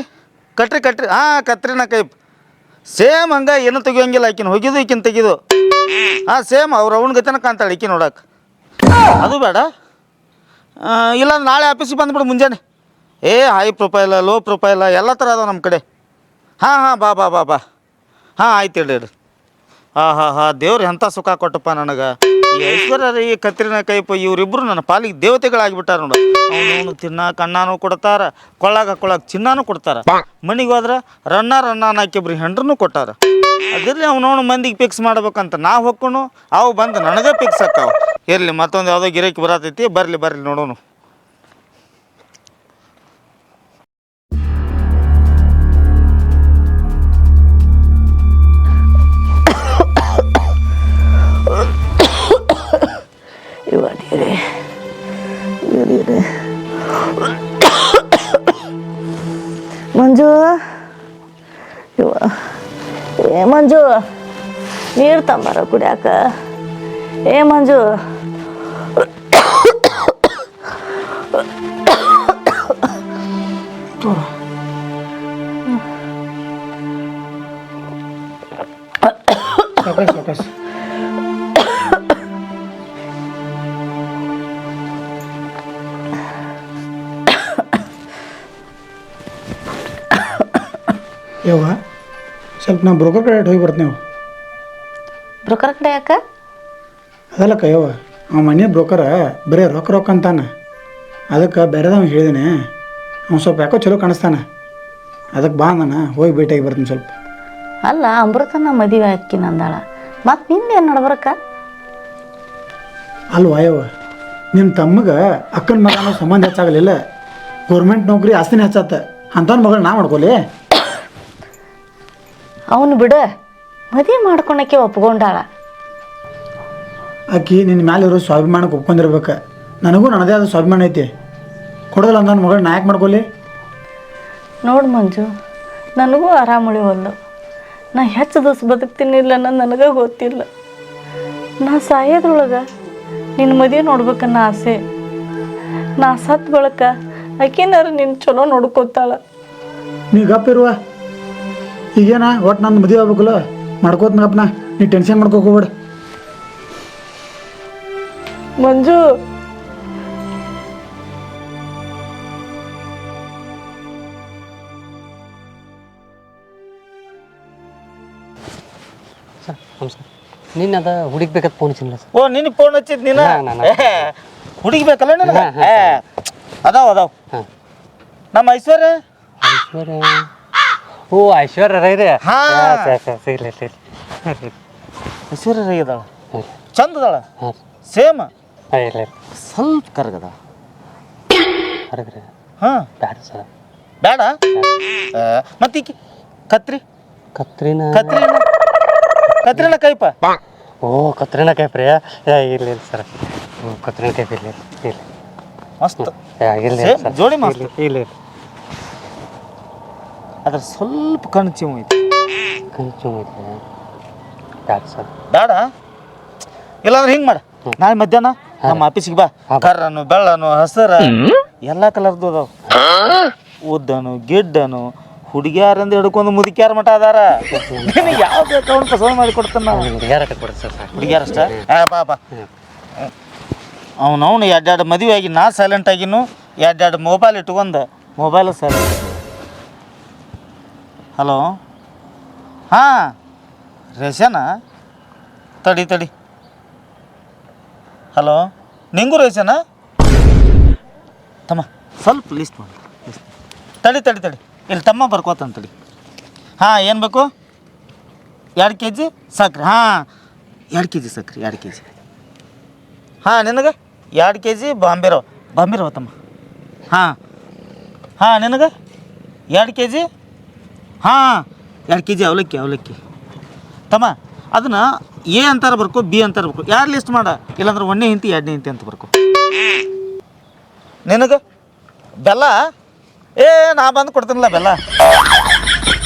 ಹಾಂ ಕತ್ರಿನ ಕೈ ಸೇಮ್ ಹಂಗೆ ಏನು ತೆಗಿಯೋಂಗಿಲ್ಲ. ಆಕಿನ ಹೋಗಿದ್ದು ಈಕಿನ ತೆಗಿದು ಹಾಂ ಸೇಮ್ ಅವ್ರವನ ಗತಿನ ಕಾಣ್ತಾಳೆ ಈಕಿ ನೋಡಕ್ಕೆ. ಅದು ಬೇಡ. ಇಲ್ಲ ನಾಳೆ ಆಫೀಸಿಗೆ ಬಂದುಬಿಡು ಮುಂಜಾನೆ. ಹೈ ಪ್ರೊಫೈಲ ಲೋ ಪ್ರೊಫೈಲ ಎಲ್ಲ ಥರ ಅದಾವೆ ನಮ್ಮ ಕಡೆ. ಹಾಂ ಹಾಂ ಬಾ ಬಾ ಬಾ ಬಾ ಹಾಂ ಆಯ್ತು ಹೇಳಿ. ಹಾಂ ದೇವ್ರು ಎಂಥ ಸುಖ ಕೊಟ್ಟಪ್ಪ ನನಗೆ. ಈ ಐಶ್ವರ್ಯ ರೀ ಕತ್ರಿನ ಕೈಪ ಇವರಿಬ್ಬರು ನನ್ನ ಪಾಲಿಗೆ ದೇವತೆಗಳಾಗಿಬಿಟ್ಟಾರ ನೋಡು. ಅವನು ತಿನ್ನಕ್ಕೆ ಅನ್ನನೂ ಕೊಡ್ತಾರ, ಕೊಳ್ಳಾಗ ಚಿನ್ನಾನು ಕೊಡ್ತಾರ. ಮನೆಗೆ ಹೋದ್ರೆ ರನ್ನ ಹಾಕಿಬ್ರಿ ಹೆಂಡ್ರನ್ನೂ ಕೊಟ್ಟಾರ. ಅದಿರಲಿ ಅವನವನು ಮಂದಿಗೆ ಫಿಕ್ಸ್ ಮಾಡ್ಬೇಕಂತ ನಾವು ಹೊಕ್ಕೊಂಡು ಅವು ಬಂದು ನನಗೆ ಫಿಕ್ಸ್ ಆಕ್ಕಾವ. ಇರಲಿ ಮತ್ತೊಂದು ಯಾವುದೋ ಗಿರಾಕಿ ಬರತೈತಿ, ಬರಲಿ ನೋಡೋನು. ಮಂಜು, ಮಂಜು ನೀರು ತಂಬಾರ ಕುಡಿಯಾಕ. ಮಂಜು, ಯವ್ವ ಸ್ವಲ್ಪ ನಾ ಬ್ರೋಕರ್ ಕಡೆ ಹೋಗಿ ಬರ್ತೀನಿ ನೀವು ಬ್ರೋಕರ್ ಕಡೆ ಯಾಕೆ? ಅದಲ್ಲಕ್ಕ ಯವ್ವ ಅವ ಮನೆ ಬ್ರೋಕರ ಬರೀ ರೊಕ್ಕ ಅಂತಾನೆ. ಅದಕ್ಕೆ ಬೇರೆದವ್ ಹೇಳಿದ್ದೀನಿ, ಅವ್ನು ಸ್ವಲ್ಪ ಯಾಕೋ ಚಲೋ ಕಾಣಿಸ್ತಾನೆ. ಅದಕ್ಕೆ ಬಾ ನಾನು ಹೋಗಿ ಭೇಟಿಯಾಗಿ ಬರ್ತೀನಿ ಸ್ವಲ್ಪ. ಅಲ್ಲ, ಅಮೃತನ ಮದುವೆ ಹಾಕಿನ ಅಂದಾಳ, ಮತ್ತು ನಿಂದೇನು ನಡ್ಬರಕ್ಕ? ಅಲ್ವಾ ಯವ್ವ, ನಿಮ್ಮ ತಮ್ಮಗೆ ಅಕ್ಕನ ಮಗ ಅನ್ನೋ ಸಂಬಂಧ ಹೆಚ್ಚಾಗಲಿಲ್ಲ. ಗೌರ್ಮೆಂಟ್ ನೌಕರಿ ಆಸ್ತಿನೇ ಹೆಚ್ಚಾತ. ಅಂಥವ್ನ ಮಗಳು ನಾ ಮಾಡ್ಕೊಲಿ? ಅವನು ಬಿಡ, ಮದುವೆ ಮಾಡ್ಕೊಳಕ್ಕೆ ಒಪ್ಕೊಂಡಾಳ. ಆಕಿ ನಿನ್ನ ಮ್ಯಾಲೆ ಇರೋ ಸ್ವಾಭಿಮಾನಕ್ಕೆ ಒಪ್ಕೊಂಡಿರ್ಬೇಕು. ನನಗೂ ನನ್ನದೇ ಆದ ಸ್ವಾಭಿಮಾನ ಐತಿ. ಕೊಡೋದಿಲ್ಲ ಅಂದ ಮಗಳು ನಾ ಯಾಕೆ ಮಾಡ್ಕೊಲಿ? ನೋಡು ಮಂಜು, ನನಗೂ ಆರಾಮ ಉಳಿವಲ್ಲು. ನಾ ಹೆಚ್ಚು ದಿವಸ ಬದುಕ್ತೀನಿಲ್ಲ ಅನ್ನೋದು ನನಗೆ ಗೊತ್ತಿಲ್ಲ. ನಾ ಸಾಯೋದ್ರೊಳಗೆ ನಿನ್ನ ಮದುವೆ ನೋಡ್ಬೇಕನ್ನೋ ಆಸೆ. ನಾ ಸತ್ ಬಳಕ ಆಕಿನಾರು ನಿನ್ನ ಚಲೋ ನೋಡ್ಕೋತಾಳ. ನೀ ಗಪ್ಪಿರುವ ಈಗೇನ ಒಟ್ಟು ನನ್ನ ಮದುವೆ ಆಗ್ಬೇಕಲ್ಲ, ಮಾಡ್ಕೋತನಪ್ಪ. ನೀ ಟೆನ್ಷನ್ ಮಾಡ್ಕೋಕೆ ಹೋಗ್ಬೇಡ ಮಂಜು. ಸರ್ ನಮಸ್ಕಾರ. ನಿನ್ನ ಅದ ಹುಡುಗಿ ಬೇಕಾದ ಫೋನ್ ಹಚ್ಚಿಲ್ಲ ಸರ್. ಓ ನಿನಗೆ ಫೋನ್ ಹಚ್ಚಿದ್ ನೀನು? ಹುಡುಗಿ ಬೇಕಲ್ಲ ನಿನಗೆ? ಅದಾವ ಹಾಂ. ನಮ್ಮ ಐಶ್ವರ್ಯ ಓ ಐಶ್ವರ್ಯ ರೈ ರೀ. ಹಾಂ ಸಿಗ್ಲಿ ಐಶ್ವರ್ಯ ರೈ ಅದಾಳ, ಚಂದ ಅದಾಳ, ಹಾಂ ಸೇಮ್. ಇಲ್ಲ ಸ್ವಲ್ಪ ಕರ್ಗದ. ಕರಗ್ರಿ ಹಾಂ ಬ್ಯಾಡ ಸರ್. ಬೇಡ ಮತ್ತೀಕಿ ಕತ್ರಿನ ಕೈಪ. ಓ ಕತ್ರಿನ ಕೈ ಪ್ರಿಯ ಇಲ್ಲ ಸರ್. ಕತ್ರಿನ ಕೈ ಇಲ್ಲ ಮಸ್ತ್ ಇಲ್ಲ ಸರ್. ಜೋಡಿ ಮಸ್ತ್. ಇಲ್ಲ ಅದ್ರ ಸ್ವಲ್ಪ ಕಣ್ಣು ಚಿಮ್ ಐತಿ. ಕಂಚು ಬ್ಯಾಡ ಸರ್. ಬೇಡ ಇಲ್ಲಾಂದ್ರೆ ಹಿಂಗೆ ಮಾಡ, ನಾಳೆ ಮಧ್ಯಾಹ್ನ ನಮ್ಮ ಆಫೀಸಿಗೆ ಬಾ. ಕರ್ರನು ಬೆಳ್ಳನು ಹಸರ ಎಲ್ಲ ಕಲರ್ದು ಅದಾವ. ಉದ್ದನು ಗಿಡ್ಡನು ಹುಡುಗಿಯಾರಂದು ಹಿಡ್ಕೊಂಡು ಮುದುಕ್ಯಾರ ಮಠ ಅದಾರ. ನಿನಗೆ ಯಾವ ಬೇಕು ಅವ್ನು ಪಸಂದ್ ಮಾಡಿ ಕೊಡ್ತಾನ. ಹುಡುಗಿಯಾರ ಕೊಡ್ರಿ ಸರ್. ಹುಡುಗಿಯಾರಷ್ಟ ಬಾ ಅವನು ಎರಡು ಮದುವೆ ಆಗಿ ನಾ ಸೈಲೆಂಟ್ ಆಗಿನು. ಎರಡು ಮೊಬೈಲ್ ಇಟ್ಕೊಂಡು ಮೊಬೈಲ್ ಸೈಲೆಂಟ್. ಹಲೋ ಹಾಂ ರೇಷನ ತಡಿ. ಹಲೋ ನಿಂಗೂ ರೇಷನ ತಮ್ಮ? ಸ್ವಲ್ಪ ಲಿಸ್ಟ್ ಮಾಡಿ. ತಡಿ ಇಲ್ಲಿ ತಮ್ಮ ಬರ್ಕೋತಾನ ತಡಿ. ಹಾಂ ಏನು ಬೇಕು? 2 kg ಸಕ್ರೆ. ಹಾಂ 2 kg ಸಕ್ರೆ, 2 kg. ಹಾಂ ನಿನಗೆ 2 kg ಬಾಂಬಿರವ ತಮ್ಮ. ಹಾಂ ನಿನಗೆ 2 kg. ಹಾಂ 2 kg ಅವಲಕ್ಕಿ ತಮ್ಮ. ಅದನ್ನು ಎ ಅಂತಾರೆ ಬರ್ಕೋ, ಬಿ ಅಂತಾರೆ ಬರ್ಕೋ. ಯಾರು ಲಿಸ್ಟ್ ಮಾಡ, ಇಲ್ಲಾಂದ್ರೆ 1ನೇ ಹಿಂತಿ 2ನೇ ಹಿಂತಿ ಅಂತ ಬರ್ಕೋ. ನಿನಗೆ ಬೆಲ್ಲ ನಾ ಬಂದು ಕೊಡ್ತೀನಲ್ಲ ಬೆಲ್ಲ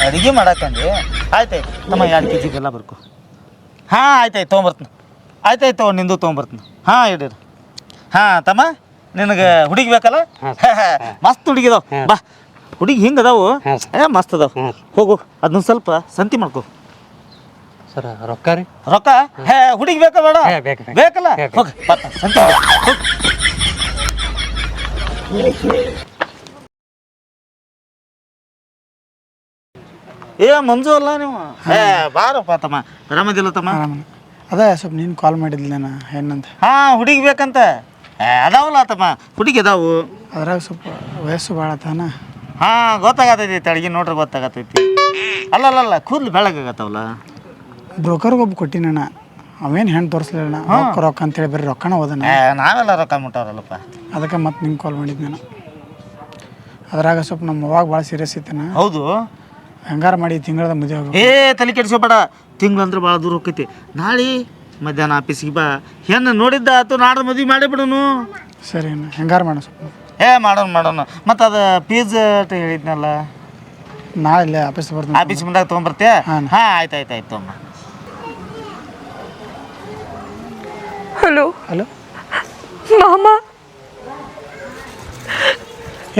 ಅಡುಗೆ ಮಾಡಕ್ಕಂದು. ಆಯ್ತಾಯ್ತು ತಮ್ಮ 2 kg ಬೆಲ್ಲ ಬರ್ಕೋ. ಹಾಂ ಆಯ್ತಾಯ್ತು ತೊಗೊಂಬರ್ತೀನಿ. ಆಯ್ತಾಯ್ತು ನಿಂದು ತೊಗೊಂಬರ್ತೀನಿ. ಹಾಂ ಇಡೀರಿ. ಹಾಂ ತಮ್ಮ ನಿನಗೆ ಹುಡುಗಿ ಬೇಕಲ್ಲ? ಮಸ್ತ್ ಹುಡುಗಿದಾವ ಬಾ. ಹುಡುಗಿ ಹಿಂಗೆ ಅದಾವು, ಮಸ್ತ್ ಅದಾವ. ಹೋಗು ಅದನ್ನ ಸ್ವಲ್ಪ ಸಂತಿ ಮಾಡ್ಕೋ ಸರ್. ರೊಕ್ಕ ರೀ? ರೊಕ್ಕ ಹುಡುಗಿ ಬೇಕಾ ಬೇಡ? ಬೇಕಲ್ಲ ಹೋಗಿ ಸಂತಿ ಮಂಜು ಅಲ್ಲ ನೀವು? ಬಾರಪ್ಪ ತಮ್ಮ. ಆರಾಮದಿಲ್ಲ ತಮ್ಮ? ಅದೇ ಸ್ವಲ್ಪ ನೀನು ಕಾಲ್ ಮಾಡಿದ್ಲ ನಾನು ಏನಂತ. ಹಾಂ ಹುಡುಗಿ ಬೇಕಂತ ಅದಾವಲ್ಲ ತಮ್ಮ, ಹುಡುಗಿ ಅದಾವು. ಅದ್ರಾಗ ಸ್ವಲ್ಪ ವಯಸ್ಸು ಭಾಳ ತಾನ. ಹಾಂ ಗೊತ್ತಾಗತೈತಿ, ಅಡ್ಗೆ ನೋಡ್ರಿ ಗೊತ್ತಾಗತೈತಿ. ಅಲ್ಲ ಕೂದಲು ಬೆಳಗಾಗತ್ತವಲ್ಲ. ಬ್ರೋಕರ್ಗೆ ಒಬ್ಬ ಕೊಟ್ಟಿ ನಾನು, ಅವೇನು ಹೆಣ್ಣು ತೋರಿಸ್ಲಿಲ್ಲ. ರೊಕ್ಕ ಅಂತೇಳಿ ಬರೀ ರೊಕ್ಕನ ಹೋದನ. ನಾವೆಲ್ಲ ರೊಕ್ಕ ಮುಟ್ಟವ್ರಲ್ಲಪ್ಪ. ಅದಕ್ಕೆ ಮತ್ತೆ ನಿಂಗೆ ಕಾಲ್ ಮಾಡಿದ್ದು ನಾನು. ಅದ್ರಾಗ ಸ್ವಲ್ಪ ನಮ್ಮ ಅವಾಗ ಭಾಳ ಸೀರಿಯಸ್ ಐತನ. ಹೌದು ಹೆಂಗಾರ ಮಾಡಿ ತಿಂಗಳದ ಮದುವೆ ಆಗ. ತಲೆ ಕೆಡಿಸೋಬೇಡ, ತಿಂಗಳಂದ್ರೆ ಭಾಳ ದೂರ ಹೋಗ್ತೈತಿ. ನಾಳೆ ಮಧ್ಯಾಹ್ನ ಆಫೀಸಿಗೆ ಬಾ. ಹೆಣ್ಣು ನೋಡಿದ್ದ ಆತು, ನಾಡ್ದು ಮದುವೆ ಮಾಡಿಬಿಡೋನು. ಸರಿ ಹೆಂಗಾರ ಮಾಡೋಣ ಸ್ವಲ್ಪ. ಮಾಡೋಣ. ಮತ್ತು ಅದು ಫೀಸ್ ಹೇಳಿದ್ನಲ್ಲ, ನಾಳೆ ಆಫೀಸ್ ಬರ್ತೀನಿ. ಆಫೀಸ್ ಮುಂದಾಗ ತೊಗೊಂಬರ್ತೀಯ? ಹಾಂ ಆಯ್ತು ತೊಗೊಂಬ. ಹಲೋ ಮಾಮ,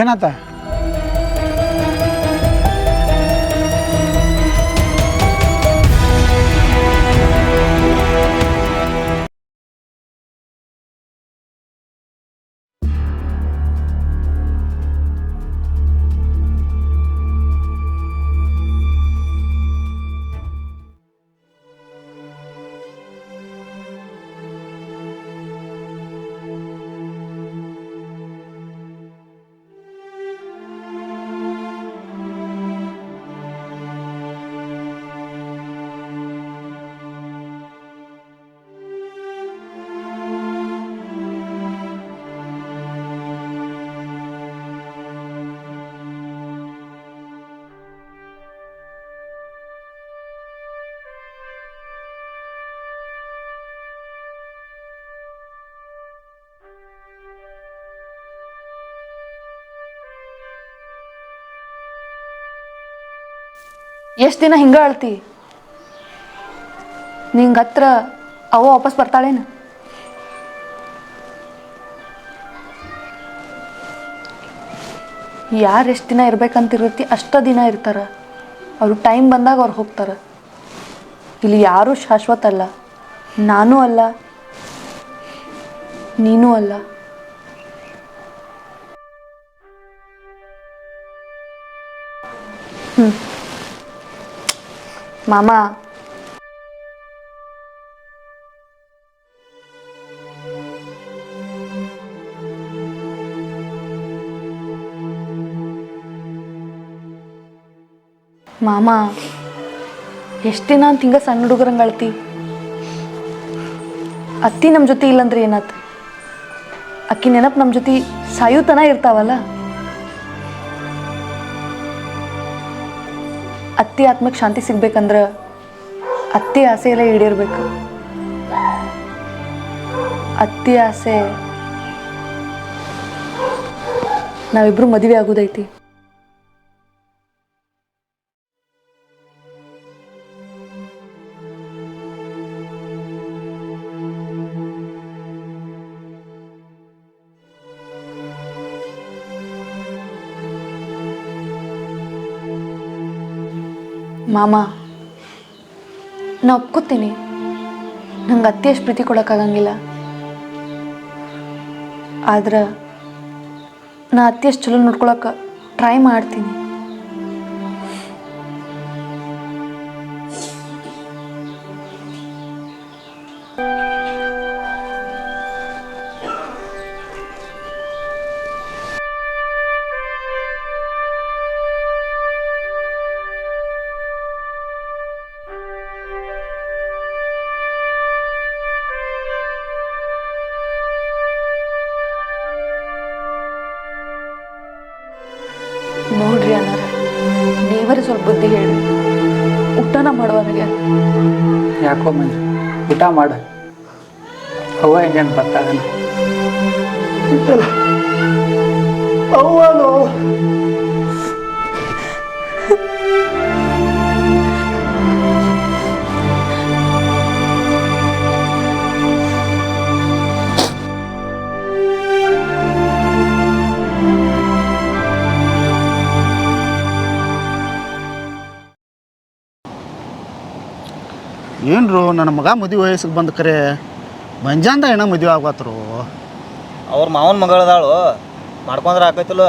ಏನಾತ? ಎಷ್ಟು ದಿನ ಹಿಂಗೆ ಅಳ್ತಿ? ನಿಂಗೆ ಹತ್ರ ಅವ ವಾಪಸ್ ಬರ್ತಾಳೇನು? ಯಾರು ಎಷ್ಟು ದಿನ ಇರ್ಬೇಕಂತಿರ್ತೈತಿ ಅಷ್ಟ ದಿನ ಇರ್ತಾರೆ. ಅವರು ಟೈಮ್ ಬಂದಾಗ ಅವ್ರು ಹೋಗ್ತಾರೆ. ಇಲ್ಲಿ ಯಾರೂ ಶಾಶ್ವತ ಅಲ್ಲ. ನಾನೂ ಅಲ್ಲ, ನೀನೂ ಅಲ್ಲ. ಮಾಮ, ಮಾಮ, ಎಷ್ಟು ದಿನ ಅಂತ ಹಿಂಗೆ ಸಣ್ಣ ಹುಡುಗರಂಗೆ ಅಳ್ತಿ? ಅತ್ತಿ ನಮ್ಮ ಜೊತೆ ಇಲ್ಲಂದ್ರೆ ಏನಾಯ್ತು? ಅಕ್ಕಿ ನೆನಪು ನಮ್ಮ ಜೊತೆ ಸಾಯುತನ ಇರ್ತಾವಲ್ಲ. ಅತ್ತಿ ಆತ್ಮಕ್ಕೆ ಶಾಂತಿ ಸಿಗ್ಬೇಕಂದ್ರೆ ಅತ್ತಿ ಆಸೆ ಎಲ್ಲ ಈಡೇರ್ಬೇಕು. ಅತ್ತಿ ಆಸೆ ನಾವಿಬ್ರು ಮದುವೆ ಆಗೋದೈತಿ. ಮಾಮ, ನಾ ಒಪ್ಕೋತೀನಿ, ನಂಗೆ ಅತ್ತಿ ಅಷ್ಟು ಪ್ರೀತಿ ಕೊಡೋಕ್ಕಾಗಂಗಿಲ್ಲ. ಆದ್ರೆ ನಾ ಅತ್ತಿ ಅಷ್ಟು ಚಲೋ ನೋಡ್ಕೊಳಕ್ಕೆ ಟ್ರೈ ಮಾಡ್ತೀನಿ. ನೋಡ್ರಿ ಅನ್ನಾರ, ನೀವರೇ ಸ್ವಲ್ಪ ಬುದ್ಧಿ ಹೇಳಿ, ಊಟನ ಮಾಡುವವನಿಗೆ. ಯಾಕೋ ಮಂಜು, ಊಟ ಮಾಡ. ಅವ್ವ ಹೆಂಗೇನು ಬರ್ತಾಗನ ಅವ್ವನು ಏನ್ರು ನನ್ನ ಮಗ ಮದುವೆ ವಯಸ್ಸಿಗೆ ಬಂದು ಕರೆ ಮಂಜಾಂದ ಏನೋ ಮದುವೆ ಆಗತ್ತರು. ಅವ್ರ ಮಾವನ ಮಗಳದಾಳು, ಮಾಡ್ಕೊಂಡ್ರೆ ಆಕೈತಿಲ್ಲ.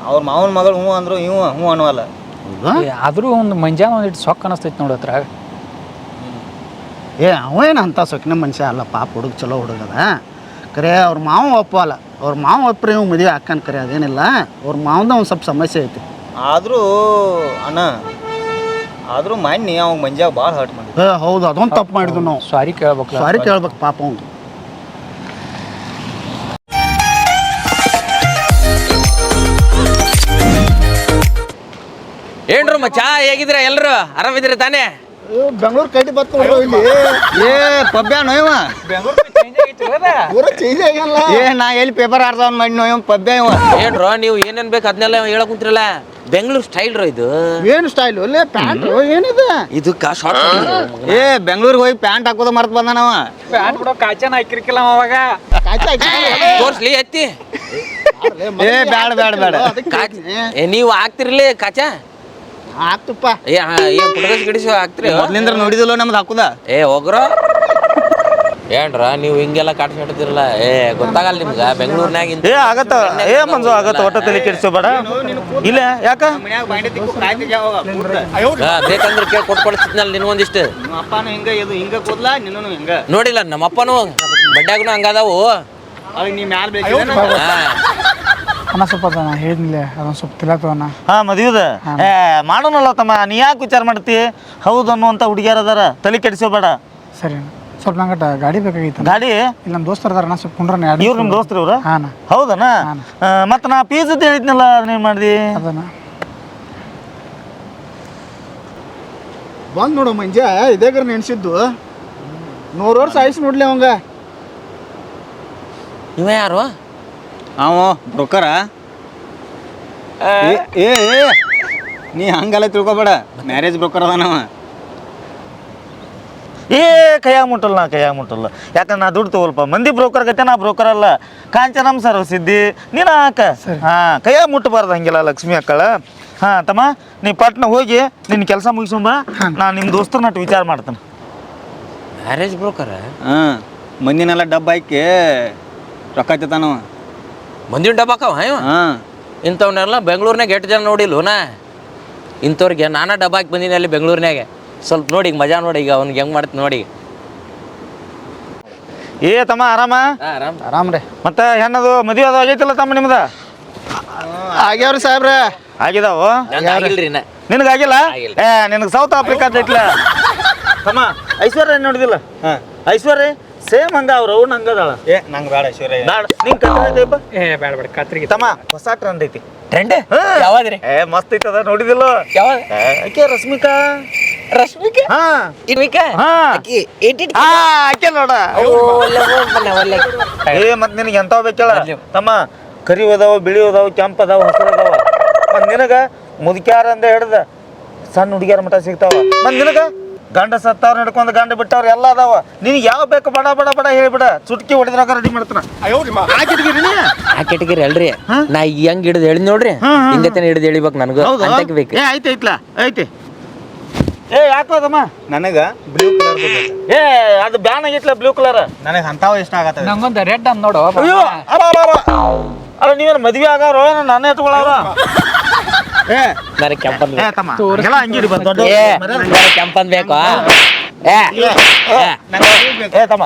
ಅವ್ರ ಮಾವನ ಮಗಳು ಹ್ಞೂ ಅಂದ್ರು ಇವು ಹ್ಞೂ ಅನ್ನುವಲ್ಲ. ಆದರೂ ಒಂದು ಮಂಜಾನ ಒಂದಿಟ್ಟು ಸೊಕ್ಕ ಅನಿಸ್ತೈತಿ ನೋಡತ್ರ. ಅವೇನು ಅಂಥ ಸೊಕ್ಕಿನ ಮನುಷ್ಯ ಅಲ್ಲ, ಪಾಪ ಹುಡುಗ ಚಲೋ ಹುಡುಗದ ಕರೆ. ಅವ್ರ ಮಾವ ಒಪ್ಪಲ್ಲ, ಅವ್ರ ಮಾವ ಒಪ್ಪರೆ ಇವ್ ಮದುವೆ ಹಾಕನ್ ಕರೆ. ಅದೇನಿಲ್ಲ, ಅವ್ರ ಮಾವಂದ ಒಂದು ಸ್ವಲ್ಪ ಸಮಸ್ಯೆ ಐತಿ. ಆದರೂ ಅಣ್ಣ, ಆದರೂ ಮಣ್ಣಿ ಅವ್ ಮಂಜಾಗ ಭಾಳ ಹರ್ಟ್ ಮಾಡಿ. ಹೌದು, ಅದೊಂದು ತಪ್ಪು ಮಾಡಿದ್ವಿ ನಾವು. ಸಾರಿ ಕೇಳ್ಬೇಕು, ಸಾರಿ ಕೇಳ್ಬೇಕು ಪಾಪ ಅವ್ನು. ಏನ್ರು ಮಚ್ಚಾ, ಹೇಗಿದ್ರ ಎಲ್ರು? ಆರಾಮಿದ್ರಿ ತಾನೇ? ಬೆಂಗಳೂರು ಕಟ್ಟಿ ಬರ್ತಾವ ಇಲ್ಲಿ. ಏ ಪಬ್ಯಾನೋ ಇವ? ಏ ನಾ ಎಲ್ಲಿ ಪೇಪರ್ ಆಡ್ದವನ್ ಮಾಡಿ ನೋ ಇವ್ ಪಬ್ಯ ಇವ. ಏನ್ರೋ ನೀವು ಏನೇನ್ ಬೇಕು ಅದನ್ನೆಲ್ಲ ಹೇಳಕ್ ಕುಂತಿರಲ್ಲ. ಬೆಂಗಳೂರು ಸ್ಟೈಲ್ ರೋ ಇದು. ಏನು ಸ್ಟೈಲು? ಅಲ್ಲೇ ಪ್ಯಾಂಟ್ ಏನಿದೆ ಇದಕ್ಕ ಶಾರ್ಟ್. ಏ ಬೆಂಗಳೂರಿಗೆ ಹೋಗಿ ಪ್ಯಾಂಟ್ ಹಾಕೋದು ಮರ್ತ್ ಬಂದಾನವ. ಪ್ಯಾಂಟ್ ಬಿಡೋ ಕಾಚನ ಹಾಕಿರ್ಕಿಲ್ಲ ಅವಾಗ. ತೋರ್ಸ್ಲಿ ಎತ್ತಿ. ಏ ಬ್ಯಾಡ ಬ್ಯಾಡ ಬ್ಯಾಡ. ನೀವು ಹಾಕ್ತಿರ್ಲಿ ಕಾಚ? ಹಾಕ್ತಪ್ಪ. ಏನ್ ಪುಟಗಸ್ ಗಿಡಿಸಿ ಹಾಕ್ತಿರಿ? ಮೊದ್ಲಿಂದ್ರ ನೋಡಿದಿಲ್ಲ ನಮ್ದು ಹಾಕುದ. ಏ ಹೋಗ್ರೋ. ಏನ್ರ ನೀವು ಹಿಂಗೆಲ್ಲ ಕಾಡ್ಸಿಟ್ಟಿರಲ್ಲ. ಗೊತ್ತಾಗಲ್ಲ ನಿಮ್ಗ ಬೆಂಗಳೂರಿನಾಗ. ಆಗತ್ತ. ಮಂಜು ಆಗತ್ತ, ಒಟ್ಟ ತಲೆ ಕೆಡಿಸೋಬೇಡ. ಇಲ್ಲ ಯಾಕ ಬೇಕಂದ್ರೆ ಕೇಳಿ ಕೊಟ್ಟು ಕಳಿಸ್ತಿದ್ನಲ್ಲ ನಿನ್ಗೊಂದಿಷ್ಟು. ನಿಮ್ಮ ಅಪ್ಪನೂ ಹಿಂಗ, ಇದು ಹಿಂಗ ಕೂದ್ಲಾ, ನಿನ್ನೂ ಹಿಂಗ. ನೋಡಿಲ್ಲ ನಮ್ಮ ಅಪ್ಪನು ಬಡ್ಡ್ಯಾಗನು ಹಂಗದಾವು. ನೀ ಮ್ಯಾಲ ಬೇಕು ಅನ್ನ ಸ್ವಲ್ಪ ನಾ ಹೇಳಿದ್ನಿಲ್ಲ, ಅದೊಂದು ಸ್ವಲ್ಪ ತಿಳತ್ತವನ್ನ. ಮದುವೆ ಮಾಡೋಣಲ್ಲ ತಮ್ಮ, ನೀ ಯಾಕೆ ವಿಚಾರ ಮಾಡ್ತಿ? ಹೌದು ಅನ್ನುವಂಥ ಹುಡುಗಿಯರ್ ಅದಾರ, ತಲೆ ಕೆಡಿಸೋಬೇಡ. ಸರಿ ಅಣ್ಣ, ಸ್ವಲ್ಪ ನಂಗೆ ಗಾಡಿ ಬೇಕಾಗಿತ್ತು. ಗಾಡಿ? ಇಲ್ಲಿ ನಮ್ಮ ದೋಸ್ತರು ಅದಾರ, ಸ್ವಲ್ಪ ಕುಂಡ್ರ. ಇವ್ರು ನಿಮ್ಮ ದೋಸ್ತರು ಇವ್ರ? ಹಾಂ. ಹೌದಣ್ಣ. ಮತ್ತು ನಾ ಫೀಸ್ ಅಂತ ಹೇಳಿದ್ನಲ್ಲ, ಅದನ್ನೇನು ಮಾಡಿದಿ? ಅದನ್ನ ಬಂದು ನೋಡು ಮಂಜ, ಇದೇಗಾರ ನೆನ್ಸಿದ್ದು 100 ವರ್ಷ ಆಯ್ಸು ನೋಡ್ಲಿ ಅವಂಗ. ಇವ ಯಾರು? ಅವ ಬ್ರೋಕರ. ನೀ ಹಂಗೆಲ್ಲ ತಿಳ್ಕೊಬೇಡ, ಮ್ಯಾರೇಜ್ ಬ್ರೋಕರ್ ಅದಾನವ. ಏ ಕೈಯಾಗ ಮುಟ್ಟಲ್ಲ ಯಾಕಂದ್ರೆ ನಾ ದುಡ್ಡು ತಗೋಲ್ಪ ಮಂದಿ ಬ್ರೋಕರ್ ಗತೆ ನಾ ಬ್ರೋಕರ್ ಅಲ್ಲ. ಕಾಂಚನಮ್ಮ ಸರ್ ಸಿದ್ದಿ ನೀನು ಹಾಕ. ಹಾಂ ಕೈಯಾಗ ಮುಟ್ಟಬಾರ್ದು ಹಂಗಿಲ್ಲ ಲಕ್ಷ್ಮಿ ಅಕ್ಕಳ. ಹಾಂ ತಮ್ಮ ನೀ ಪಟ್ನ ಹೋಗಿ ನಿನ್ನ ಕೆಲಸ ಮುಗಿಸೋಂಬ, ನಾನು ನಿಮ್ಮ ದೋಸ್ತರ ನಟ್ಟು ವಿಚಾರ ಮಾಡ್ತೇನೆ. Marriage broker? ಹಾಂ, ಮಂದಿನೆಲ್ಲ ಡಬ್ಬ ಹಾಕಿ ರೊಕ್ಕ ತಿಂತಾನವ. ಮಂದಿನ ಡಬ್ಬ ಹಾಕವ ಇವ? ಹಾಂ, ಇಂಥವ್ನೆಲ್ಲ ಬೆಂಗಳೂರಿನಾಗ ಎಷ್ಟು ಜನ ನೋಡಿಲ್ವನಾ? ಇಂಥವ್ರಿಗೆ ನಾನಾ ಡಬ್ಬ ಹಾಕಿ ಬಂದೀನಿ ಅಲ್ಲಿ ಬೆಂಗಳೂರಿನಾಗೆ. ಸ್ವಲ್ಪ ನೋಡಿ ಈಗ ಮಜಾ ನೋಡಿ ಈಗ ಅವ್ನಿಗೆ ಹೆಂಗೆ ಮಾಡ್ತೀನಿ ನೋಡಿ. ಏ ತಮ್ಮ ಆರಾಮ? ಆರಾಮ್ ರೀ. ಮತ್ತೆ ಹೆಣ್ಣದು ಮದುವೆ ಅದು ಆಗೈತಿಲ್ಲ ತಮ್ಮ ನಿಮ್ದು? ಆಗ್ಯಾವ್ರಿ ಸಾಹೇಬ್ರೆ. ಆಗಿದಾವು? ಆಗಿಲ್ರಿ ಇನ್ನ. ನಿನಗಾಗಿಲ್ಲ? ಏ ನಿನಗೆ ಸೌತ್ ಆಫ್ರಿಕಾ ಐತಿಲ್ಲ ತಮ್ಮ. ಐಶ್ವರ್ಯ ನೋಡಿದಿಲ್ಲ? ಹಾಂ, ಐಶ್ವರ್ಯ ಸೇಮ್ ಹಂಗ ಅವ್ರು ಅವ್ನು ಹಂಗದಾಳ. ಏ ನಂಗೆ ಬೇಡ ಐಶ್ವರ್ಯ. ಬೇಡ ನಿಂಗೆ ಕತ್ರಿಗೈತಪ್ಪ. ಬೇಡ ಕತ್ರಿಗೆ ತಮ್ಮ ಹೊಸ ಟ್ರೆಂಡ್ ಐತಿ. ಟ್ರೆಂಡ್ ಯಾವಾದ್ರಿ? ಏ ಮಸ್ತ್ ಐತದ ನೋಡಿದಿಲ್ಲ? ಯಾವ ಆಕೆ ರಶ್ಮಿಕಾ. ರಶ್ಮಿಕಾ? ಹಾಂ ಇನ್ವಿಕಾ? ಹಾಂ ಆಕಿ ಆಕೆ ನೋಡ. ಏ ಮತ್ತೆ ನಿನಗೆ ಎಂಥವು ಬೇಕಲ್ಲ ತಮ್ಮ? ಕರಿ ಅದಾವ, ಬಿಳಿ ಅದಾವ, ಕೆಂಪು ಅದಾವ, ಹಸಿರು ಅದಾವ. ಮತ್ತು ನಿನಗೆ ಮುದುಕ್ಯಾರ ಅಂದ ಹಿಡ್ದ ಸಣ್ಣ ಹುಡುಗಿಯರ ಮಠ ಸಿಗ್ತಾವ. ಮತ್ತು ನಿನಗೆ ಗಂಡ ಸತ್ತವ್ರು ನಡ್ಕೊಂಡು ಗಂಡ ಬಿಟ್ಟವ್ರು ಎಲ್ಲ ಅದಾವ. ನಿನಗೆ ಯಾವ ಬೇಕು ಬಡ ಬಡ ಬಡ ಹೇಳಿಬಿಡ, ಚುಟ್ಕಿ ಹೊಡೆದ್ರಾಗ ರೆಡಿ ಮಾಡ್ತಾನ. ಹಾಕಿಟ್ಗಿರಿ ಅಲ್ರಿ, ನಾ ಹೆಂಗ್ ಹಿಡಿದು ಹೇಳಿ ನೋಡ್ರಿ, ಹಿಂಗತನ ಹಿಡಿದು ಹೇಳಿಬೇಕು ನನಗೂ ಅಂತಕ್ಕೆ ಬೇಕು. ಏ ಐತಿ ಐತ್ಲಾ ಐತಿ. ಏ ಯಾಕೋ ಅದಮ್ಮ? ನನಗೆ ಬ್ಲೂ ಕಲರ್ ಬೇಕು. ಏ ಅದು ಬ್ಯಾನ್ ಆಗೈತ್ಲ ಬ್ಲೂ ಕಲರ್. ನನಗೆ ಅಂಥವು ಇಷ್ಟ ಆಗತ್ತೆ. ನಂಗೊಂದು ರೆಡ್ ಅಂತ ನೋಡು. ಅಯ್ಯೋ ಅಲ್ಲ ನೀವೇನು ಮದ್ವೆ ಆಗವ್ರು ನಾನೇ ಇಟ್ಕೊಳ್ಳವ್ರ? ಏ ನನಗೆ ಕೆಂಪನ್ ಏ ತಮ್ಮ ಎಲ್ಲ ಹಂಗಿರಿ ಬಂದು ಕೆಂಪನ್ ಬೇಕು. ಏ ತಮ್ಮ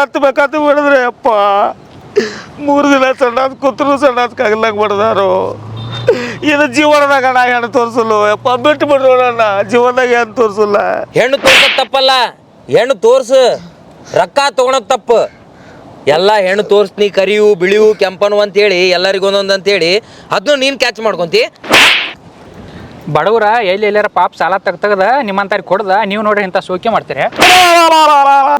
ಎತ್ತು ಬೇಕತ್ತು ಬಿಡಿದ್ರೆ ಅಪ್ಪ 3 ದಿನ ಸಣ್ಣ ಕೂತ್ರು ಸಣ್ಣಕ್ಕಾಗಲಾಗ ಬಡ್ದಾರು. ಇದು ಜೀವನದಾಗ ನಾ ಹೆಣ್ಣು ತೋರಿಸಲ್ಲ ಯಪ್ಪ, ಬಿಟ್ಟು ಬಿಡ್ರು ನನ್ನ ಜೀವನದಾಗ ಹೆಣ್ಣು ತೋರಿಸಲ್ಲ. ಹೆಣ್ಣು ತೋರ್ಸೋದ್ ತಪ್ಪಲ್ಲ, ಹೆಣ್ಣು ತೋರ್ಸು, ರೊಕ್ಕ ತೊಗೊಳೋದು ತಪ್ಪು. ಎಲ್ಲ ಹೆಣ್ಣು ತೋರಿಸ್ನಿ ಕರಿಯು ಬಿಳಿಯು ಕೆಂಪನು ಅಂತೇಳಿ ಎಲ್ಲರಿಗೂ ಒಂದೊಂದು ಅಂತೇಳಿ ಅದನ್ನು ನೀನು ಕ್ಯಾಚ್ ಮಾಡ್ಕೊಂತಿ. ಬಡವ್ರ ಎಲ್ಲಾರ ಪಾಪ ಸಾಲ ತೆಗ್ದ ನಿಮ್ಮಂತಾರಿ ಕೊಡ್ದ ನೀವು ನೋಡ್ರಿ ಇಂಥ ಸೋಕೆ ಮಾಡ್ತೀರಿ.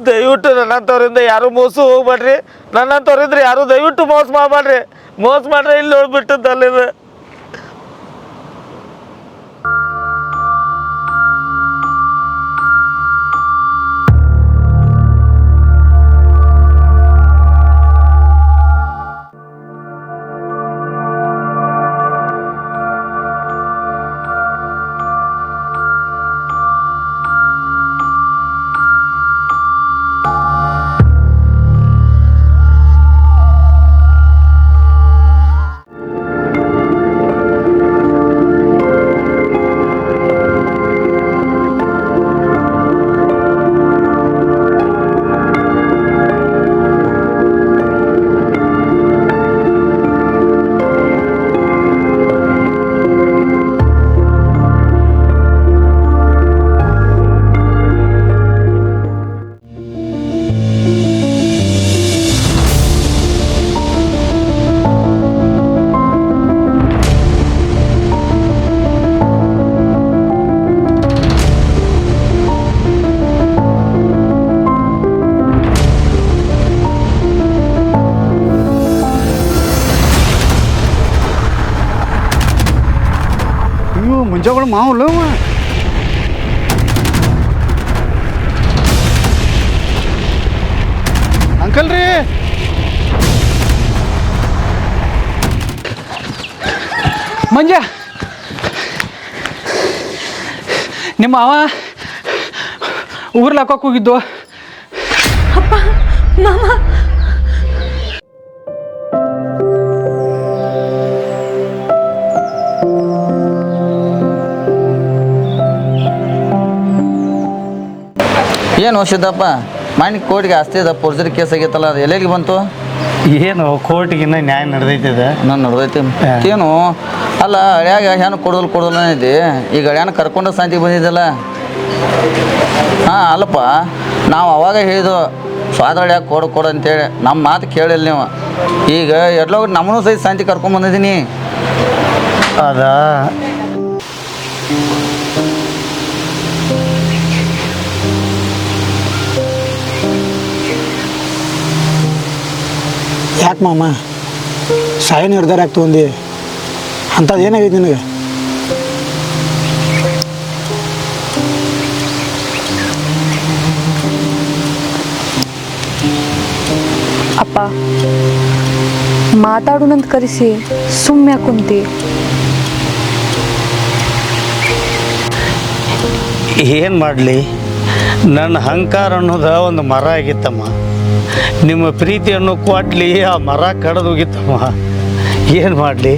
ದಯವಿಟ್ಟು ನನ್ನಂಥವ್ರಿಂದ ಯಾರು ಮೋಸ ಹೋಗ್ಬೇಡ್ರಿ. ನನ್ನಂಥವ್ರಿದ್ರೆ ಯಾರು ದಯವಿಟ್ಟು ಮೋಸ ಮಾಡಬೇಡ್ರಿ. ಮೋಸ ಮಾಡ್ರೆ ಇಲ್ಲಿ ನೋಡ್ಬಿಟ್ಟದ್ದಲ್ಲಿದೆ. ಮುಂಜಾಗಳು ಮಾವಲ್ಲ ಅಂಕಲ್ ರೀ. ಮಂಜ ನಿಮ್ಮ ಅವ ಊರ್ಲಿ ಹಾಕೋಕೆ ಹೋಗಿದ್ದು. ಅಪ್ಪ ಮಾಮ ಏನು ಸಿದ್ದಪ್ಪ ಮನೆ ಕೋರ್ಟ್ಗೆ ಆಸ್ತಿ ಅದ ಫೋರ್ಜರಿ ಕೇಸ್ ಆಗೈತಲ್ಲ, ಅದು ಎಲ್ಲೆಲ್ಲಿಗೆ ಬಂತು? ಏನು ಕೋರ್ಟಿಗಿನ್ನ ನ್ಯಾಯ ನಡೆದೈತಿದೆ. ನಾನು ನಡೆದೈತಿ ಏನು ಅಲ್ಲ, ಹಳ್ಯಾಗ ಹೆಣ್ಣು ಕೊಡೋಲ್ಲ ಇದೆ. ಈಗ ಹಳ್ಯಾನ ಕರ್ಕೊಂಡು ಶಾಂತಿಗೆ ಬಂದಿದ್ದಲ್ಲ. ಹಾಂ ಅಲ್ಲಪ್ಪ, ನಾವು ಅವಾಗ ಹೇಳಿದ್ವು ಸ್ವಾದ ಹಳ್ಯಾಗ ಕೊಡು ಅಂತೇಳಿ. ನಮ್ಮ ಮಾತು ಕೇಳಿಲ್ಲ ನೀವು. ಈಗ ಎಲ್ಲೋ ನಮ್ಮನ್ನು ಸಹಿತ ಶಾಂತಿ ಕರ್ಕೊಂಬಂದಿದ್ದೀನಿ. ಅದ ಯಾಕೆ ಮಾಮ ಸಾಯ ನಿರ್ಧಾರ ಯಾಕೆ ತೊಗೊಂಡು ಅಂಥದ್ದು ಏನಾಗೈತಿ ನಿನಗೆ? ಅಪ್ಪ ಮಾತಾಡೋಣಂತ ಕರೆಸಿ ಸುಮ್ಮನೆ ಕುಂತಿ. ಏನು ಮಾಡಲಿ, ನನ್ನ ಅಹಂಕಾರ ಅನ್ನೋದು ಒಂದು ಮರ ಆಗಿತ್ತಮ್ಮ. ನಿಮ್ಮ ಪ್ರೀತಿಯನ್ನು ಕೊಟ್ಲಿ ಆ ಮರ ಕಡ್ದು ಹೋಗಿತ್ತಮ್ಮ. ಏನು ಮಾಡಲಿ,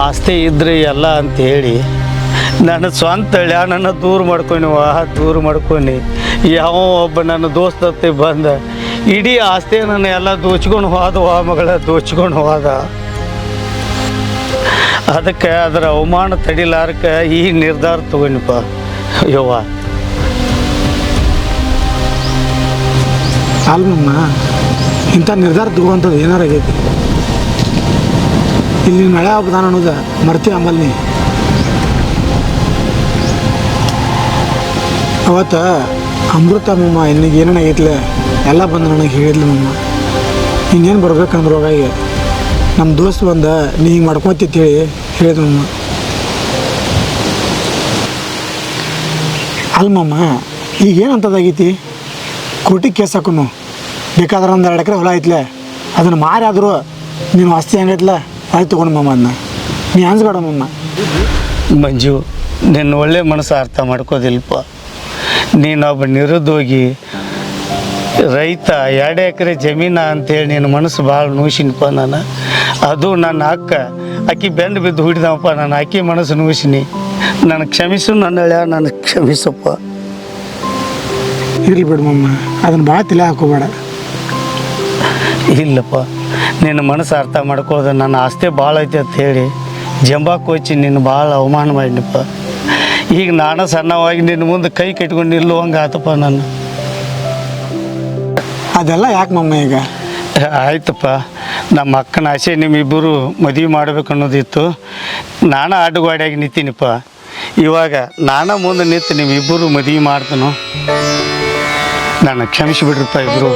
ಆಸ್ತಿ ಇದ್ರೆ ಎಲ್ಲ ಅಂತೇಳಿ ನನ್ನ ಸ್ವಂತ ನನ್ನ ದೂರ ಮಾಡ್ಕೊಂಡು ಯಾವ ಒಬ್ಬ ನನ್ನ ದೋಸ್ತತ್ತೆ ಬಂದ ಇಡೀ ಆಸ್ತಿ ನನ್ನ ಎಲ್ಲ ದೋಚ್ಕೊಂಡು ಹೋದ. ಅದಕ್ಕೆ ಅದರ ಅವಮಾನ ತಡಿಲಾರಕ್ಕೆ ಈ ನಿರ್ಧಾರ ತಗೊಂಡಿಪ್ಪ ಯವ್ವ. ಅಲ್ಮಮ್ಮ, ಇಂಥ ನಿರ್ಧಾರ ತಗೋವಂಥದ್ದು ಏನಾರು ಆಗೈತಿ. ಇಲ್ಲಿ ಮಳೆ ಹಬ್ಬದಾನ ಅನ್ನೋದು ಮರ್ತಿ ಅಂಬಲ್ ನೀ. ಅವತ್ತು ಅಮೃತಮ್ಮ ಇನ್ನೀಗ ಏನೇನಾಗೈತ್ಲೆ ಎಲ್ಲ ಬಂದು ನನಗೆ ಹೇಳಿದ್ಲು ಮಮ್ಮ. ಇನ್ನೇನು ಬರ್ಬೇಕಂದ್ರೆ ಹೋಗಾಗಿ ನಮ್ಮ ದೋಸ್ತ್ ಬಂದ ನೀ ಹಿಂಗೆ ಮಾಡ್ಕೊತಿತ್ತೇಳಿ ಹೇಳಿದ್ಲು ಮಮ್ಮ. ಅಲ್ಮಮ್ಮ, ಈಗೇನಂತದಾಗೈತಿ, ಕೋರ್ಟಿಗೆ ಕೇಸ್ ಹಾಕೋನು ಬೇಕಾದ್ರೆ ಒಂದು 2 ಎಕರೆ ಹೊಲ ಐತ್ಲೆ, ಅದನ್ನು ಮಾರಿ ಆದರೂ ನೀನು ಆಸ್ತಿ ಹೆಂಗೈತ್ಲ ಹೊಳೆ ತೊಗೊಂಡು ಮಮ್ಮ. ಅದನ್ನ ನೀ ಅನ್ಸ್ಬೇಡ ಮಮ್ಮ. ಮಂಜು, ನಿನ್ನ ಒಳ್ಳೆ ಮನಸ್ಸು ಅರ್ಥ ಮಾಡ್ಕೋದಿಲ್ಪ. ನೀನೊಬ್ಬ ನಿರುದ್ಯೋಗಿ ರೈತ, 2 ಎಕರೆ ಜಮೀನ ಅಂತೇಳಿ ನಿನ್ನ ಮನಸ್ಸು ಭಾಳ ನೋಯಿಸಿನಪ್ಪ ನಾನು. ಅದು ನನ್ನ ಅಕ್ಕ, ಆಕಿ ಬೆಂಡು ಬಿದ್ದು ಹುಡಿದವಪ್ಪ ನಾನು. ಆಕಿ ಮನಸ್ಸು ನೋಯಿಸಿನಿ. ನನಗೆ ಕ್ಷಮಿಸು ನನಗೆ ಕ್ಷಮಿಸಪ್ಪ. ಇರಲಿ ಬಿಡು ಅದನ್ನು ಭಾಳ ತಲೆ ಹಾಕೋಬೇಡ. ಇಲ್ಲಪ್ಪ, ನಿನ್ನ ಮನಸ್ಸು ಅರ್ಥ ಮಾಡ್ಕೊಳ್ಳೋದು ನನ್ನ ಆಸ್ತಿ ಭಾಳ ಐತಿ ಅಂತ ಹೇಳಿ ಜಂಬಾಕ್ ಹೋಚಿ ನಿನ್ನ ಭಾಳ ಅವಮಾನ ಮಾಡಿನಪ್ಪ. ಈಗ ನಾನು ಸಣ್ಣವಾಗಿ ನಿನ್ನ ಮುಂದೆ ಕೈ ಕಟ್ಕೊಂಡು ನಿಲ್ಲುವಂಗೆ ಆತಪ್ಪ ನಾನು. ಅದೆಲ್ಲ ಯಾಕೆ ಮಮ್ಮ ಈಗ? ಆಯ್ತಪ್ಪ, ನಮ್ಮ ಅಕ್ಕನ ಆಸೆ ನಿಮ್ಮಿಬ್ಬರು ಮದುವೆ ಮಾಡ್ಬೇಕು ಅನ್ನೋದಿತ್ತು. ನಾನು ಅಡ್ಡಗೋಡೆಯಾಗಿ ನಿಂತೀನಿಪ್ಪ. ಇವಾಗ ನಾನು ಮುಂದೆ ನಿಂತು ನಿಮ್ಮಿಬ್ಬರು ಮದುವೆ ಮಾಡ್ತನು. ನಾನು ಕ್ಷಮಿಸಿಬಿಡ್ರಪ್ಪ ಇಬ್ಬರು.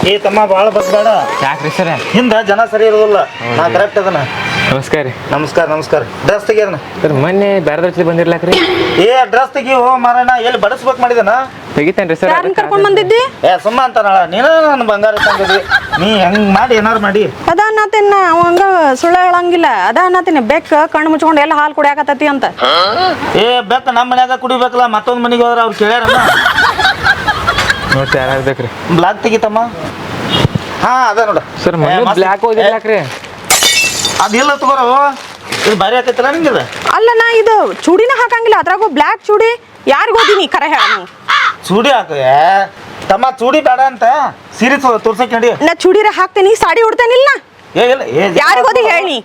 ಏ ತಮ್ಮ ಭಾಳ ಬಸ್ ಬೇಡ. ಯಾಕ್ರಿ ಸರ? ಹಿಂದೆ ಜನ ಸರಿ ಇರೋದಿಲ್ಲ. ನಾ ಕರೆಕ್ಟ್ ಅದನ್ನ. ನಮಸ್ಕಾರ ರೀ. ನಮಸ್ಕಾರ. ಡ್ರೆಸ್ ತೆಗಿಯೋಣ ಸರ್, ಮೊನ್ನೆ ಬೇರೆ ಜೊತೆ ಬಂದಿರ್ಲಾಕ್ರಿ? ಏ ಡ್ರೆಸ್ ತೆಗಿ ಹೋ ಮಾರಣ್ಣ. ಎಲ್ಲಿ ಬಡಿಸ್ಬೇಕು ಮಾಡಿದನ? ತೆಗಿತೇನ್ರಿ ಸರ್. ಕರ್ಕೊಂಡ್ ಬಂದಿದ್ದಿ? ಏ ಸುಮ್ಮ ಅಂತಾನಳ ನೀನು. ನನ್ನ ಬಂಗಾರ ತಂದಿದ್ವಿ ನೀ ಹೆಂಗ್ ಮಾಡಿ ಏನಾರು ಮಾಡಿ. ಅದ ಅನ್ನತೇನ ಹಂಗ ಸುಳ್ಳು ಹೇಳಂಗಿಲ್ಲ. ಅದ ಅನ್ನತೇನೆ ಬೆಕ್ಕ ಕಣ್ಣು ಮುಚ್ಕೊಂಡು ಎಲ್ಲ ಹಾಲು ಕುಡಿಯಾಕತ್ತತಿ ಅಂತ. ಏ ಬೆಕ್ಕ ನಮ್ಮ ಮನ್ಯಾಗ ಕುಡಿಬೇಕಲ್ಲ, ಮತ್ತೊಂದು ಮನೆಗೆ ಹೋದ್ರೆ ಅವ್ರು ಕೇಳ್ಯಾರಮ್ಮ. ನೋಡ್ರಿ ಯಾರು ಬೇಕ್ರಿ? ಬ್ಲಾಕ್ ತೆಗಿತಮ್ಮ. ಹಾ ಅದ ನೋಡ ಸರ್, ಬ್ಲ್ಯಾಕ್ ಓದಿರ್ಲಾಕ್ರಿ? ಅದಿಲ್ಲ ತಗೋರ. ಇದು ಭಾರಿ ಆಕೈತಲ್ಲ ನಿಂಗೆ. ಅಲ್ಲ, ನಾ ಇದು ಚೂಡಿನ ಹಾಕಂಗಿಲ್ಲ. ಅದ್ರಾಗೂ ಬ್ಲ್ಯಾಕ್ ಚೂಡಿ ಯಾರಿಗ ಓದಿನಿ ಕರೆ ಹೇಳ. ಚೂಡಿ ಹಾಕ ತಮ್ಮ. ಚೂಡಿ ಬೇಡ ಅಂತ ಸೀರೆ ತೋರ್ಸಕ್ ನಡಿ. ನಾ ಚೂಡಿರ ಹಾಕ್ತೇನಿ, ಸಾಡಿ ಉಡ್ತೇನಿಲ್ಲ. ಯಾರಿಗ ಓದಿ ಹೇಳಿ?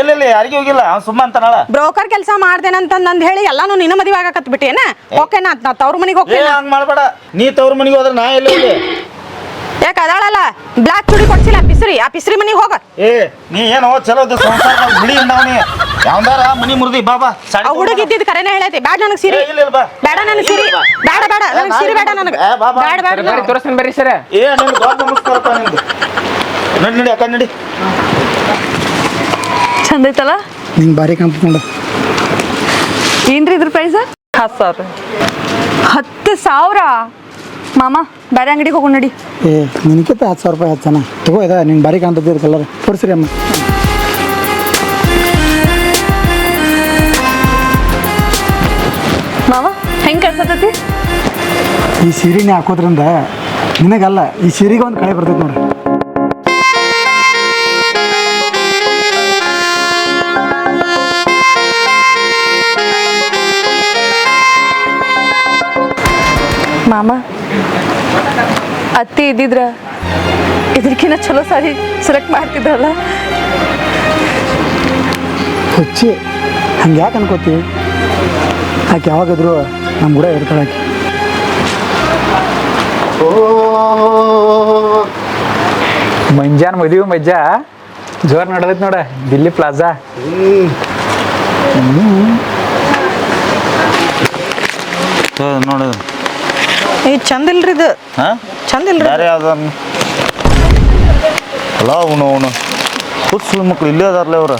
ಇಲ್ಲ ಯಾರಿಗೆ ಹೋಗಿಲ್ಲ. ಅವ್ನು ಸುಮ್ಮ ಅಂತಾನಳ. ಬ್ರೋಕರ್ ಕೆಲಸ ಮಾಡ್ತೇನಂತಂದ್ ಹೇಳಿ ಎಲ್ಲಾನು ನಿನ್ನ ಮದುವೆ ಆಗಕತ್ ಬಿಟ್ಟೇನ? ಓಕೆನಾ? ನಾ ತವ್ರ ಮನೆಗೆ ಹೋಗ್ತೇನೆ. ಹಂಗ್ ಮಾಡ್ಬೇಡ. ನೀ ತವ್ರ ಮನೆಗೆ ಹೋದ್ರೆ ನಾ ಎಲ್ಲಿ ಹೋಗಿ? ಯಾಕೆ ಅದಾಳಲ್ಲ ಬ್ಲ್ಯಾಕ್ ಚೂಡಿ ಕೊಡ್ಸಿಲ್ಲ ಪಿಸ್ರಿ, ಆ ಪಿಸ್ರಿ ಮನೆಗೆ ಹೋಗ. ಏ ನೀ ಏನೋ ಚಲೋ ಸಂಸಾರ ಬಿಡಿ ಅಂದವನಿ. ಯಾವ್ದಾರ ಮನಿ ಮುರ್ದಿ ಬಾಬಾ. ಆ ಹುಡುಗ ಇದ್ದಿದ್ದು ಕರೆನೇ ಹೇಳೈತಿ. ಬ್ಯಾಡ ನನಗೆ ಸೀರೆ, ಬೇಡ ನನಗೆ ಸೀರೆ, ಬೇಡ ನನಗೆ ಸೀರೆ ಬೇಡ ನನಗೆ. ಬೇಡ ತೋರಿಸ್ತೀನಿ ಬರ್ರಿ ಸರ್. ಏ ನಿಮ್ಗೆ ದೊಡ್ಡ ನಮಸ್ಕಾರಪ್ಪ ನಿಮ್ಗೆ. ನಡಿ ಅಕ್ಕ ನಡಿ. ಚಂದ ಐತಲ್ಲ? ನಿಂಗೆ ಭಾರಿ ಕಾಣ್ಕೊಂಡು. ಏನ್ರಿ ಇದ್ರ ಪ್ರೈಸ್? 10,000. 10,000? ಮಾಮ ಬೇರೆ ಅಂಗಡಿಗೆ ಹೋಗೋಣ ನಡಿ. ಏ ನಿನಕಿಂತ 10,000 ರೂಪಾಯಿ ಹೆಚ್ಚನ ತಗೋ. ಇದೆ ನಿಂಗೆ ಭಾರಿ ಕಾಣ್ತದೆ ಕಲರ್. ತೋರಿಸ್ರಿ ಅಮ್ಮ. ಮಾವ ಹೆಂಗೆ ಕಾಣಿಸತೈತಿ? ಈ ಸೀರೆನೇ ಹಾಕೋದ್ರಿಂದ ನಿನಗಲ್ಲ, ಈ ಸೀರೆಗೆ ಒಂದು ಕಳೆ ಬರ್ತೈತೆ ನೋಡ್ರಿ. ಮಾಮ ಅತ್ತಿ ಇದ್ದಿದ್ರ ಇದಕ್ಕಿಂತ ಚಲೋ ಸಾರಿ ಸೆಲೆಕ್ಟ್ ಮಾಡ್ತಿದ್ರಲ್ಲ. ಹುಚ್ಚಿ ಹಂಗೆ ಯಾಕೆ ಅನ್ಕೋತಿ? ಆಕೆ ಯಾವಾಗಾದರೂ ನಮ್ಮ ಕೂಡ ಇರ್ತಾಳೆ ಆಕೆ. ಮಂಜಾನ ಮದುವೆ ಮಜ್ಜಾ ಜೋರ್ ನಡೆದೈತಿ ನೋಡ ದಿಲ್ಲಿ ಪ್ಲಾಜಾ. ನೋಡಿ ಈ ಚಂದ ಇಲ್ರಿ ಇದು ಹಾಂ ಚಂದ ಇಲ್ರಿ ಬೇರೆ ಯಾವ್ದನ್ನು ಅಲ್ಲ ಅವನು ಹುಚ್ಚು ಮಕ್ಳು ಇಲ್ಲೇ ಅದಾರಲ್ಲ ಅವ್ರು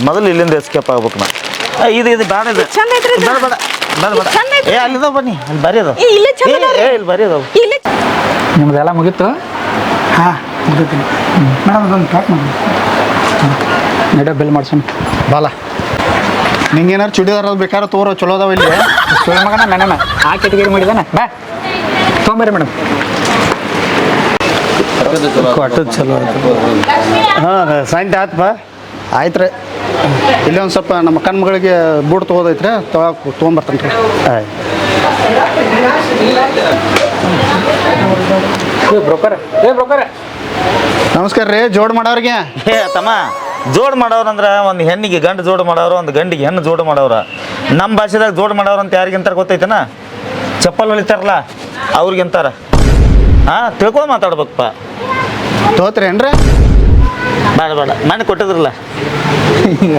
ಮೊದಲು ಇಲ್ಲಿಂದ ಎಸ್ಕೇಪ್ ಆಗ್ಬೇಕು ನಾ ಇದು ಬೇಡ ಇದು ಚಂದ ಐತ್ರಿ ಇದು. ಬೇಡ ಬೇಡ ಬೇಡ ಚಂದ ಐತ್ರಿ. ಏ ಅಲ್ಲಿದಾವ ಬನ್ನಿ ಅಲ್ಲಿ ಬರೀ ಅದಾವ ಇಲ್ಲೇ ಚಂದ ಅದಾವ್ರಿ. ಇಲ್ಲಿ ಬರೀ ಅದಾವ ಇಲ್ಲಿ ನಿಮ್ದೆಲ್ಲ ಮುಗೀತು ಹಾಂ ಮುಗಿತೀನಿ ಮೇಡಮ್ ಅದೊಂದು ಪ್ಯಾಕ್ ಮಾಡಿ ನಡ ಬಿಲ್ ಮಾಡ್ಸೋಣ ಬಾಲ ನಿಂಗೆ ಏನಾರು ಚುಡಿದಾರ ಬೇಕಾದ್ರೆ ತೋರೋ ಚಲೋ ಅದಾವ ಇಲ್ಲಿ ಸುಳ್ಳು ಮಗನ ನನ್ನ ಆ ಕೆಟಗರಿ ಮಾಡಿದಾನ ಬಾ ತೊಗೊಂಬರ್ರಿ ಮೇಡಮ್ ಕೊಟ್ಟದ್ದು ಚಲೋ ಆಯ್ತು ಹಾಂ ಸಂತೆ ಆಯ್ತಪ್ಪ ಆಯ್ತು ರೀ ಇಲ್ಲಿ ಒಂದು ಸ್ವಲ್ಪ ನಮ್ಮ ಅಕ್ಕನ ಮಗಳಿಗೆ ಬೂಟ್ ತೊಗೋದೈತ್ರಿ ತೊಗೊಂಬರ್ತಾನೆ ರೀ ಆಯ್ತು ಬ್ರೋಕರ್ ಬ್ರೋಕರ್ ನಮಸ್ಕಾರ ರೀ ಜೋಡ್ ಮಾಡೋರಿಗೆ ಹೇ ತಮ್ಮ ಜೋಡ್ ಮಾಡೋರಂದ್ರೆ ಒಂದು ಹೆಣ್ಣಿಗೆ ಗಂಡು ಜೋಡು ಮಾಡೋರು ಒಂದು ಗಂಡಿಗೆ ಹೆಣ್ಣು ಜೋಡು ಮಾಡೋರ ನಮ್ಮ ಭಾಷೆದಾಗ ಜೋಡು ಮಾಡೋರು ಅಂತ ಯಾರಿಗಿಂತಾರ ಗೊತ್ತೈತನ ಚಪ್ಪಲ್ ಹೊಲಿತಾರಲ್ಲ ಅವ್ರಿಗಿಂತಾರ ಹಾಂ ತಿಳ್ಕೊಂಡು ಮಾತಾಡ್ಬೇಕಪ್ಪ ತೋತ್ರಿ ಏನ್ರಿ ಬೇಡ ಬೇಡ ಮನೆ ಕೊಟ್ಟಿದ್ರಲ್ಲ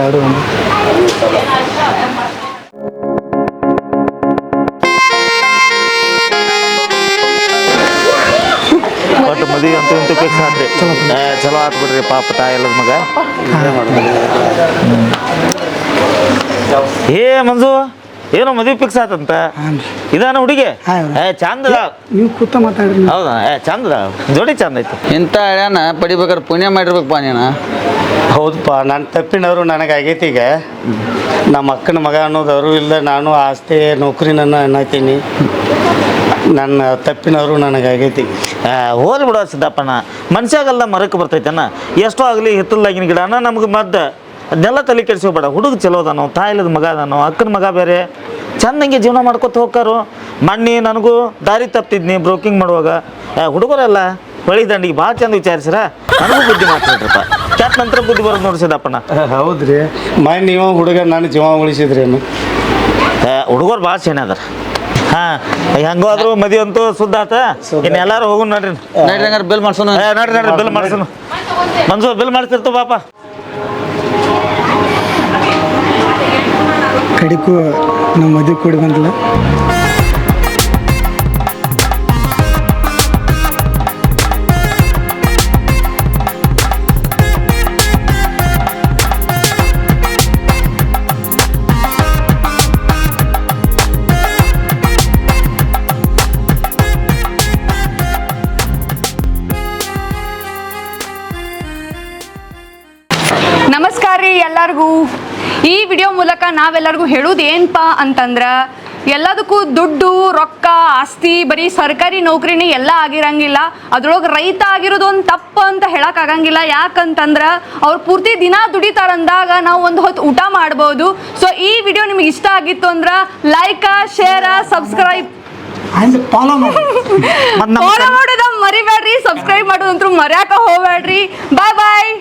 ಎರಡು ಒಟ್ಟು ಮದುವೆ ಅಂತೂ ಇಂತೂ ಫಿಕ್ಸ್ ಆತ್ರಿ ಚಲೋ ಆತ್ ಬಿಡ್ರಿ ಪಾಪ ತಾಯಲ್ಲದ ಮಗ ಏ ಮಂಜು ಏನೋ ಮದುವೆ ಫಿಕ್ಸ್ ಆತಂತ ಇದಾನ ಹುಡುಗಿ ಏ ಚಂದ ನೀವು ಕೂತ ಮಾತಾಡ್ರಿ ಹೌದಾ ಏ ಚಂದ ಜೋಡಿ ಚಂದ ಐತಿ ಇಂಥ ಹಳ್ಯಾನ ಪಡಿಬೇಕಾದ್ರೆ ಪುಣ್ಯ ಮಾಡಿರ್ಬೇಕಪ್ಪ ನೀನು ಹೌದಪ್ಪ ನಾನು ತಪ್ಪಿನವರು ನನಗಾಗೈತಿ ಈಗ ನಮ್ಮ ಅಕ್ಕನ ಮಗ ಅನ್ನೋದವರು ಇಲ್ಲ ನಾನು ಆಸ್ತಿ ನೌಕರಿ ನನ್ನ ಅನ್ನತೀನಿ ನನ್ನ ತಪ್ಪಿನವರು ನನಗಾಗೈತಿ ಹೋಲಿ ಬಿಡೋ ಸಿದ್ದಪ್ಪಣ್ಣ ಮನುಷ್ಯಾಗಲ್ಲ ಮರಕ್ಕೆ ಬರ್ತೈತಣ್ಣ ಎಷ್ಟೋ ಆಗಲಿ ಹಿತ್ತಲಾಗಿನ ಗಿಡನ ನಮ್ಗೆ ಮದ್ದು ಅದನ್ನೆಲ್ಲ ತಲೆ ಕೆಡಿಸ್ಕೋಬೇಡ ಹುಡುಗ ಚಲೋ ಅದಾನೋ ತಾಯಿಲದ ಮಗ ಅದಾನೋ ಅಕ್ಕನ ಮಗ ಬೇರೆ ಚಂದಂಗೆ ಜೀವನ ಮಾಡ್ಕೊತ ಹೋಗ್ತಾರೋ ಮಣ್ಣಿ ನನಗೂ ದಾರಿ ತಪ್ತಿದ್ನಿ ಬ್ರೋಕಿಂಗ್ ಮಾಡುವಾಗ ಹುಡುಗರೆಲ್ಲ ಹೊಳಿ ದಂಡಿಗೆ ಭಾಳ ಚಂದ ವಿಚಾರಿಸ್ರ ನನಗೂ ಬುದ್ಧಿ ಮಾತಾಡ್ರಪ್ಪ ಕ್ಯಾಟ್ ನಂತರ ಬುದ್ಧಿ ಬರೋದು ನೋಡಿ ಸಿದ್ದಪ್ಪಣ್ಣ ಹೌದ್ರಿ ಮನೆ ನೀವು ಹುಡುಗ ನಾನು ಜೀವ ಉಳಿಸಿದ್ರಿ ಹುಡುಗರು ಭಾಳ ಚೆನ್ನ ಅದಾರ ಹಾಂ ಹೆಂಗಾದ್ರು ಮದುವೆ ಅಂತೂ ಸುದ್ದ ಆತ ಇನ್ನು ಎಲ್ಲರೂ ಹೋಗು ನೋಡ್ರಿ ನಡ್ರಿ ಹಂಗಾರೆ ಬಿಲ್ ಮಾಡ್ಸೋಣ ನೋಡ್ರಿ ಬಿಲ್ ಮಾಡ್ಸೋಣ ಮಂಜು ಬಿಲ್ ಮಾಡ್ತಿರ್ತು ಪಾಪ ಕಡಿಕು ನಮ್ಮ ಮದುವೆ ಕೂಡಿ ಬಂದಿಲ್ಲ ನಮಸ್ಕಾರ ರೀ ಎಲ್ಲರಿಗೂ. ಈ ವಿಡಿಯೋ ಮೂಲಕ ನಾವೆಲ್ಲರಿಗೂ ಹೇಳೋದು ಏನಪ್ಪ ಅಂತಂದ್ರೆ ಎಲ್ಲದಕ್ಕೂ ದುಡ್ಡು ರೊಕ್ಕ ಆಸ್ತಿ ಬರೀ ಸರ್ಕಾರಿ ನೌಕರಿನೇ ಎಲ್ಲ ಆಗಿರಂಗಿಲ್ಲ. ಅದ್ರೊಳಗೆ ರೈತ ಆಗಿರೋದು ಒಂದು ತಪ್ಪು ಅಂತ ಹೇಳೋಕ್ಕಾಗಂಗಿಲ್ಲ. ಯಾಕಂತಂದ್ರೆ ಅವ್ರು ಪೂರ್ತಿ ದಿನ ದುಡಿತಾರಂದಾಗ ನಾವು ಒಂದು ಹೊತ್ತು ಊಟ ಮಾಡ್ಬೋದು. ಸೊ ಈ ವಿಡಿಯೋ ನಿಮ್ಗೆ ಇಷ್ಟ ಆಗಿತ್ತು ಅಂದ್ರೆ ಲೈಕ್ ಶೇರ್ ಸಬ್ಸ್ಕ್ರೈಬ್ ಫಾಲೋ ಮಾಡೋದ ಮರಿಬೇಡ್ರಿ. ಸಬ್ಸ್ಕ್ರೈಬ್ ಮಾಡೋದಂತೂ ಮರ್ಯಾಕ ಹೋಗ್ಬೇಡ್ರಿ. ಬಾಯ್ ಬಾಯ್.